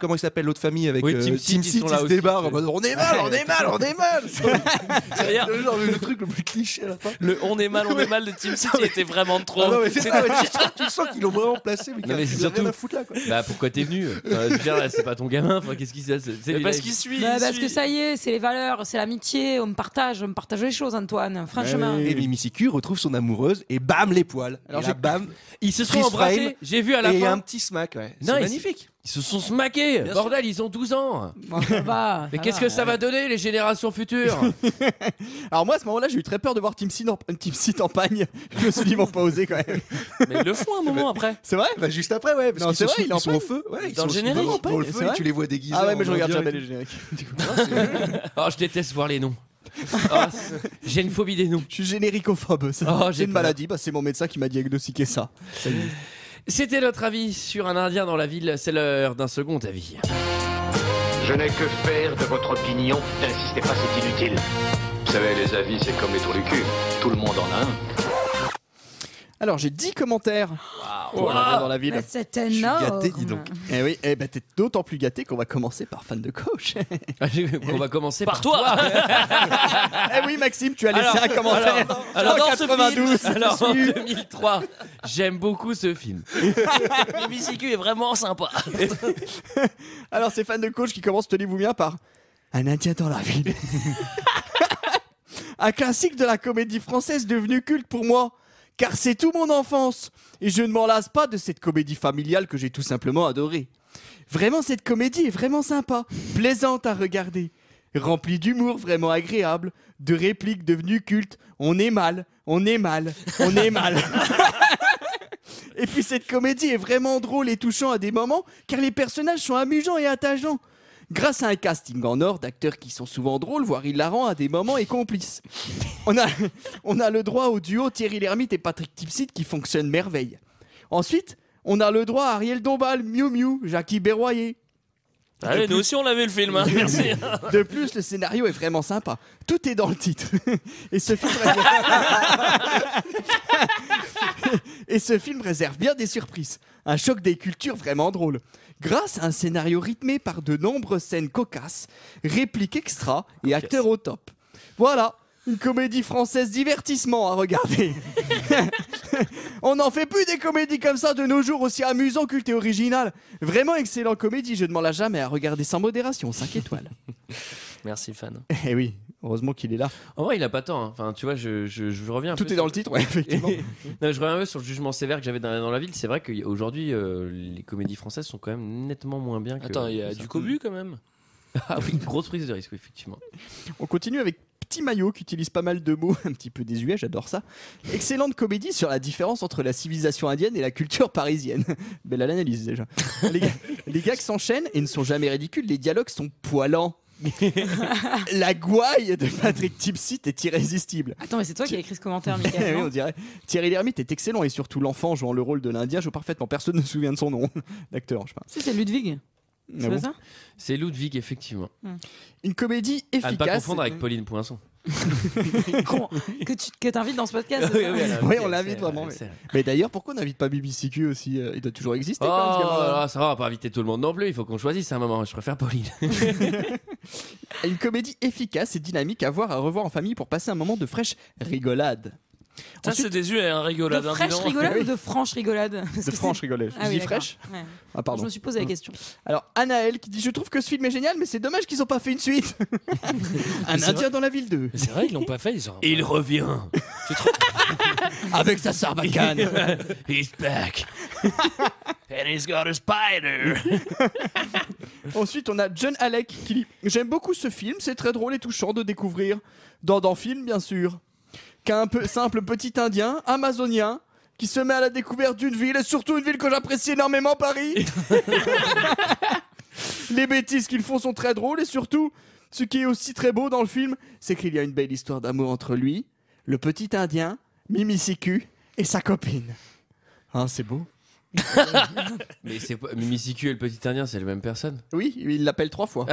comment il s'appelle l'autre famille avec Oui, Team Seat, ils Seat, sont ils là se aussi. débarquent en mode: on est mal, on est mal, on est mal. C'est-à-dire, C'est genre le truc le plus cliché à la fin. le on est mal de Team City était vraiment de trop. Ah non, mais c'est ça, ouais, tu sens qu'ils l'ont vraiment placé, mais Non, mais qu'il c'est a rien surtout- à foutre là, quoi. Bah pourquoi t'es venu? Enfin, je veux dire, là, c'est pas ton gamin. gamin. Enfin, qu'est-ce qui se passe? Mais parce qu'il suit. Bah, il parce suit. que ça y est, c'est les valeurs, c'est l'amitié, on me partage les choses, Antoine. Franchement. Et Mimi Siku retrouve son amoureuse et bam les poils. Alors, Et là, bam. Ils se sont Freeze embrassés. frame. J'ai vu à la Et il y a fin. un petit smack, ouais. Non, C'est ils- magnifique. Ils se sont smaqués. Bien Bordel, ils ont 12 ans. Bon, ça va, Mais ça qu'est-ce va. que ça va donner les générations futures? Alors moi à ce moment-là j'ai eu très peur de voir Team Seed en pagne. Je me suis dit ils vont pas oser quand même. Mais ils le font un moment après. C'est vrai? Bah juste après, ouais. Parce Non, qu'ils c'est sont, vrai, il est en ils sont au panne. feu. Ouais, ils Dans sont le générique. Dans C'est le feu, vrai et tu les vois déguisés. Ah ouais mais je en regarde indien jamais et les génériques. Oh, je déteste voir les noms. Oh, j'ai une phobie des noms. Je suis généricophobe. Oh, J'ai j'ai une peur. maladie, bah, c'est mon médecin qui m'a diagnostiqué ça. C'était notre avis sur un Indien dans la ville. C'est l'heure d'un second avis. Je n'ai que faire de votre opinion. N'insistez pas, c'est inutile. Vous savez, les avis, c'est comme les trous du cul. Tout le monde en a un. Alors j'ai 10 commentaires pour un Indien dans la ville. Mais c'est Je suis énorme. gâté, dis donc. Eh oui, eh ben t'es d'autant plus gâté qu'on va commencer par fan de coach. On va commencer par toi. Eh oui Maxime, tu as laissé un commentaire. Alors, en dans ce 92. film, alors en 2003, j'aime beaucoup ce film. Mimi Siku est vraiment sympa. Alors c'est fan de coach qui commence, tenez-vous bien, par un Indien dans la ville. Un classique de la comédie française devenu culte pour moi, car c'est tout mon enfance. Et je ne m'en lasse pas de cette comédie familiale que j'ai tout simplement adorée. Vraiment, cette comédie est vraiment sympa, plaisante à regarder, remplie d'humour vraiment agréable, de répliques devenues cultes. On est mal, on est mal, on est mal. Et puis cette comédie est vraiment drôle et touchant à des moments, car les personnages sont amusants et attachants. Grâce à un casting en or d'acteurs qui sont souvent drôles, voire hilarants à des moments et complices. On a le droit au duo Thierry Lhermitte et Patrick Timsit qui fonctionne merveille. Ensuite, on a le droit à Ariel Dombal, Miu Miu, Jackie Berroyer. Allez, nous aussi on l'a vu le film. Hein. Merci. De plus, le scénario est vraiment sympa. Tout est dans le titre. Et ce film réserve bien des surprises. Un choc des cultures vraiment drôle. Grâce à un scénario rythmé par de nombreuses scènes cocasses, répliques extra et acteurs au top. Voilà, une comédie française divertissement à regarder. On n'en fait plus des comédies comme ça de nos jours, aussi amusant, culte et original. Vraiment excellent comédie, je ne m'en lasse jamais à regarder sans modération, 5 étoiles. Merci fan. Eh oui, heureusement qu'il est là. En vrai, il a pas tort. Hein. Enfin, tu vois, je reviens un peu Tout est dans le titre, ouais, effectivement. Non, je reviens un peu sur le jugement sévère que j'avais dans la ville. C'est vrai qu'aujourd'hui, les comédies françaises sont quand même nettement moins bien que. Attends, il y a que ça. du cobu quand même. Ah oui, grosse prise de risque, oui, effectivement. On continue avec Petit Maillot qui utilise pas mal de mots un petit peu désuets, j'adore ça. Excellente comédie sur la différence entre la civilisation indienne et la culture parisienne. Belle analyse déjà. Les gags s'enchaînent et ne sont jamais ridicules, les dialogues sont poilants. La gouaille de Patrick Timsit est irrésistible. Attends, mais c'est toi qui as écrit ce commentaire, Eh Mickaël. oui, non on dirait. Thierry Lhermitte est excellent et surtout l'enfant jouant le rôle de l'Indien joue parfaitement. Personne ne se souvient de son nom d'acteur, je sais pas. Si, c'est Ludwig. C'est Ah pas bon ça C'est Ludwig, effectivement. Une comédie À ne pas efficace. confondre avec Pauline Poinçon. Que t'invites dans ce podcast. Oui, c'est ça oui, alors, Oui, ok, on l'invite c'est- vraiment. c'est- Mais d'ailleurs, pourquoi on n'invite pas BBC aussi Il doit toujours exister. Oh, quand même, ce gamin-là. là, ça va, on va pas inviter tout le monde non plus. Il faut qu'on choisisse un moment. Je préfère Pauline. Une comédie efficace et dynamique à voir, à revoir en famille pour passer un moment de fraîche rigolade. Ça, Ensuite- c'est des yeux et un De rigolade. hein, dis fraîche donc. rigolade Oui. ou de franche rigolade Parce De que franche c'est- rigolade. Ah Je oui, dis d'accord. fraîche Ouais. Ah pardon. Je me suis posé la question. Alors Anaël qui dit je trouve que ce film est génial mais c'est dommage qu'ils ont pas fait une suite. Un c'est Indien dans la ville 2 Mais c'est vrai, ils l'ont pas fait. Ils ont... Il revient. avec sa sarbacane. He's back. And he's got a spider. Ensuite on a John Alec qui dit j'aime beaucoup ce film, c'est très drôle et touchant de découvrir dans film bien sûr qu'un peu simple petit Indien amazonien qui se met à la découverte d'une ville et surtout une ville que j'apprécie énormément, Paris. Les bêtises qu'ils font sont très drôles et surtout ce qui est aussi très beau dans le film c'est qu'il y a une belle histoire d'amour entre lui, le petit Indien, Mimi Siku et sa copine. Hein, c'est beau. Mais c'est pas... Mimi Siku et le petit Indien, c'est la même personne. Oui, il l'appelle 3 fois.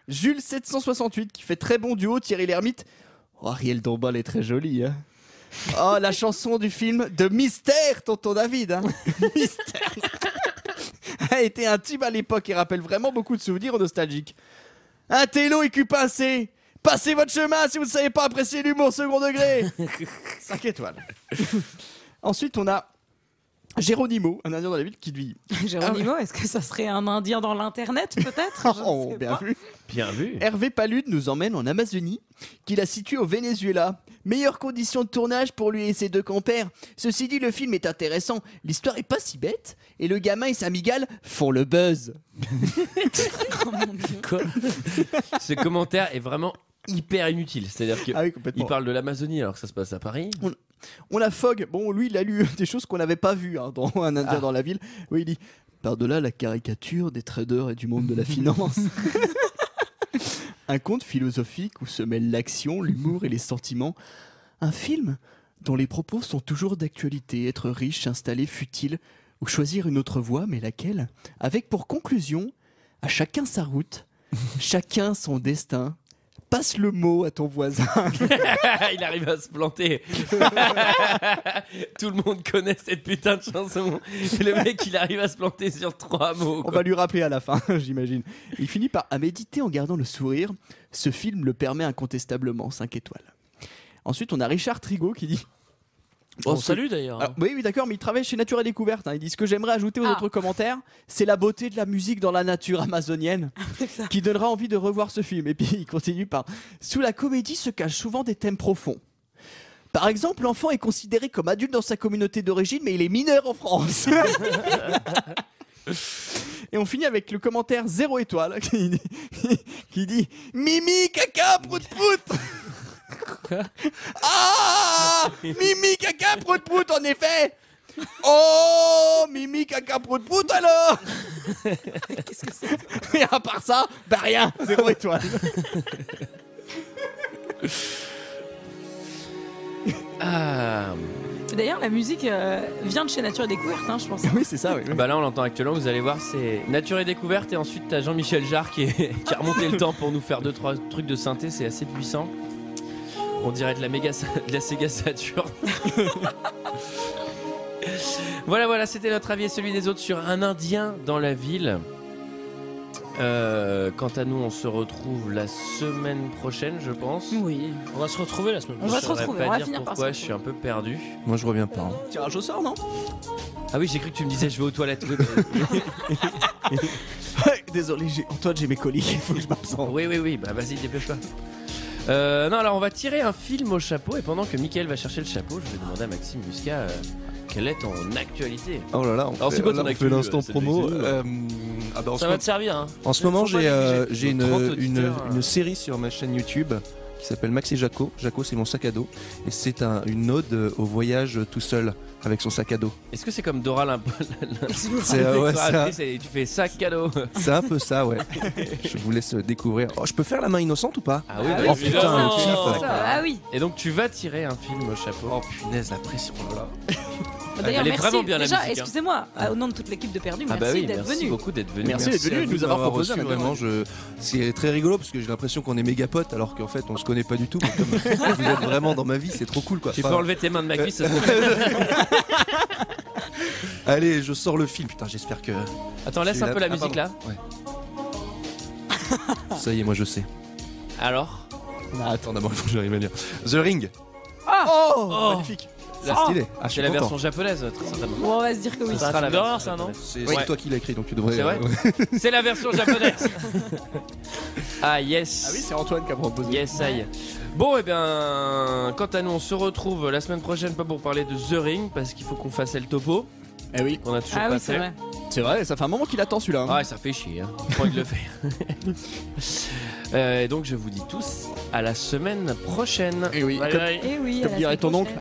Jules 768 qui fait très bon duo, Thierry Lhermitte. Oh, Ariel Dombal est très jolie. Hein. Oh, la chanson du film de Mystère, tonton David. Hein. Mystère a été un tube à l'époque et rappelle vraiment beaucoup de souvenirs nostalgiques. Un télo et cul pincé. Passez votre chemin si vous ne savez pas apprécier l'humour second degré. 5 étoiles. Ensuite, on a Geronimo, un indien dans la ville qui vit. Geronimo, est-ce que ça serait un indien dans l'internet peut-être? Je Oh, ne sais bien pas. vu. Bien vu. Hervé Palude nous emmène en Amazonie, qui la situe au Venezuela. Meilleures conditions de tournage pour lui et ses 2 compères. Ceci dit, le film est intéressant, l'histoire est pas si bête, et le gamin et sa migale font le buzz. Oh mon Dieu. Quoi Ce commentaire est vraiment hyper inutile. C'est-à-dire qu'il Ah oui, complètement. parle de l'Amazonie alors que ça se passe à Paris. On a Fogg, bon lui il a lu des choses qu'on n'avait pas vues hein, dans Un Indien dans la ville. Oui, il dit par-delà la caricature des traders et du monde de la finance. Un conte philosophique où se mêlent l'action, l'humour et les sentiments. Un film dont les propos sont toujours d'actualité, être riche, s'installer futile ou choisir une autre voie, mais laquelle? Avec pour conclusion, à chacun sa route, chacun son destin. Passe le mot à ton voisin. Il arrive à se planter. Tout le monde connaît cette putain de chanson. Et le mec, il arrive à se planter sur 3 mots. On va lui rappeler à la fin, j'imagine. Il finit par à méditer en gardant le sourire. Ce film le permet incontestablement, 5 étoiles. Ensuite, on a Richard Trigot qui dit... On salue d'ailleurs. Alors, oui, d'accord, mais il travaille chez Nature et Découverte. Hein. Il dit ce que j'aimerais ajouter aux Ah. autres commentaires, c'est la beauté de la musique dans la nature amazonienne C'est ça. qui donnera envie de revoir ce film. Et puis il continue par sous la comédie se cachent souvent des thèmes profonds. Par exemple, l'enfant est considéré comme adulte dans sa communauté d'origine, mais il est mineur en France. Et on finit avec le commentaire 0 étoile qui dit Mimi, caca, prout prout. Ah, Mimi, caca, prout prout, en effet. Oh, Mimi, caca, prout prout alors. Qu'est-ce que c'est? Et à part ça, bah rien, 0 étoile. Ah. D'ailleurs, la musique vient de chez Nature et Découverte, hein, je pense. Oui, c'est ça, oui. Bah là, on l'entend actuellement. Vous allez voir, c'est Nature et Découverte. Et ensuite, t'as Jean-Michel Jarre qui a remonté le temps pour nous faire 2-3 trucs de synthé. C'est assez puissant. On dirait de la Sega Saturn. Voilà, c'était notre avis et celui des autres sur Un Indien dans la ville. Quant à nous, on se retrouve la semaine prochaine, je pense. Oui. On va se retrouver la semaine On va prochaine. se retrouver, Je saurais on pas va dire finir par se pourquoi, je suis retrouver. un peu perdu. Moi, je reviens pas. Hein. Tirage au sort, non? Ah oui, j'ai cru que tu me disais je vais aux toilettes. Désolé, Antoine, j'ai mes colis, il faut que je m'absente. Oui, bah vas-y, dépêche-toi. Non, alors on va tirer un film au chapeau et pendant que Mickaël va chercher le chapeau, je vais demander à Maxime Muscat quelle est ton actualité. Oh là là, Alors, c'est quoi ton on actu, fait l'instant c'est promo. le Ça va te servir. Hein. En ce moment, Faut pas j'ai négliger. 30 auditeurs, une série sur ma chaîne YouTube qui s'appelle Max et Jaco. Jaco, c'est mon sac à dos. Et c'est une ode au voyage tout seul avec son sac à dos. Est-ce que c'est comme Dora C'est ouais, et tu fais sac cadeau. c'est un peu ça, ouais. Je vous laisse découvrir. Oh, je peux faire la main innocente ou pas? Ah oui, Ah bah, oh putain, évidemment. le kiff. Ah oui. Et donc tu vas tirer un film au chapeau. Oh punaise, la pression, là. D'ailleurs, elle est merci. vraiment bien, la Déjà, musique, hein. excusez-moi, au nom de toute l'équipe de Perdu, Ah merci bah oui, d'être merci venu. beaucoup d'être venu. Merci d'être venu et de nous avoir proposé reçu, un vraiment. C'est très rigolo parce que j'ai l'impression qu'on est méga potes alors qu'en fait on se connaît pas du tout. Mais comme vous êtes vraiment dans ma vie, c'est trop cool quoi. Tu peux Enfin, enlever tes mains de ma cuisse. allez, je sors le film. Putain, j'espère que. Attends, laisse J'ai un peu la ah, musique là. pardon. Ouais. Ça y est, moi je sais. Alors Attends, d'abord il faut que j'arrive à lire. The Ring. Oh, magnifique. C'est stylé. Ah, je suis c'est la content. version japonaise, très certainement. Bon, on va se dire que oui. Ça sera la d'horreur, version ça, non japonaise. C'est Ouais. toi qui l'as écrit donc tu devrais. C'est vrai ouais. C'est la version japonaise. Ah yes. Ah oui, c'est Antoine qui a proposé. Yes, ça y est. Bon, et bien, quant à nous, on se retrouve la semaine prochaine, pas pour parler de The Ring, parce qu'il faut qu'on fasse le topo, Eh oui, qu'on a toujours Ah pas oui, c'est fait. vrai. c'est vrai, ça fait un moment qu'il attend celui-là. hein. Ah, ça fait chier, hein. Pas envie de le faire. Et donc, je vous dis tous à la semaine prochaine. Eh oui, Bye, comme, bye. Eh oui. comme à la dirait semaine ton oncle, prochaine.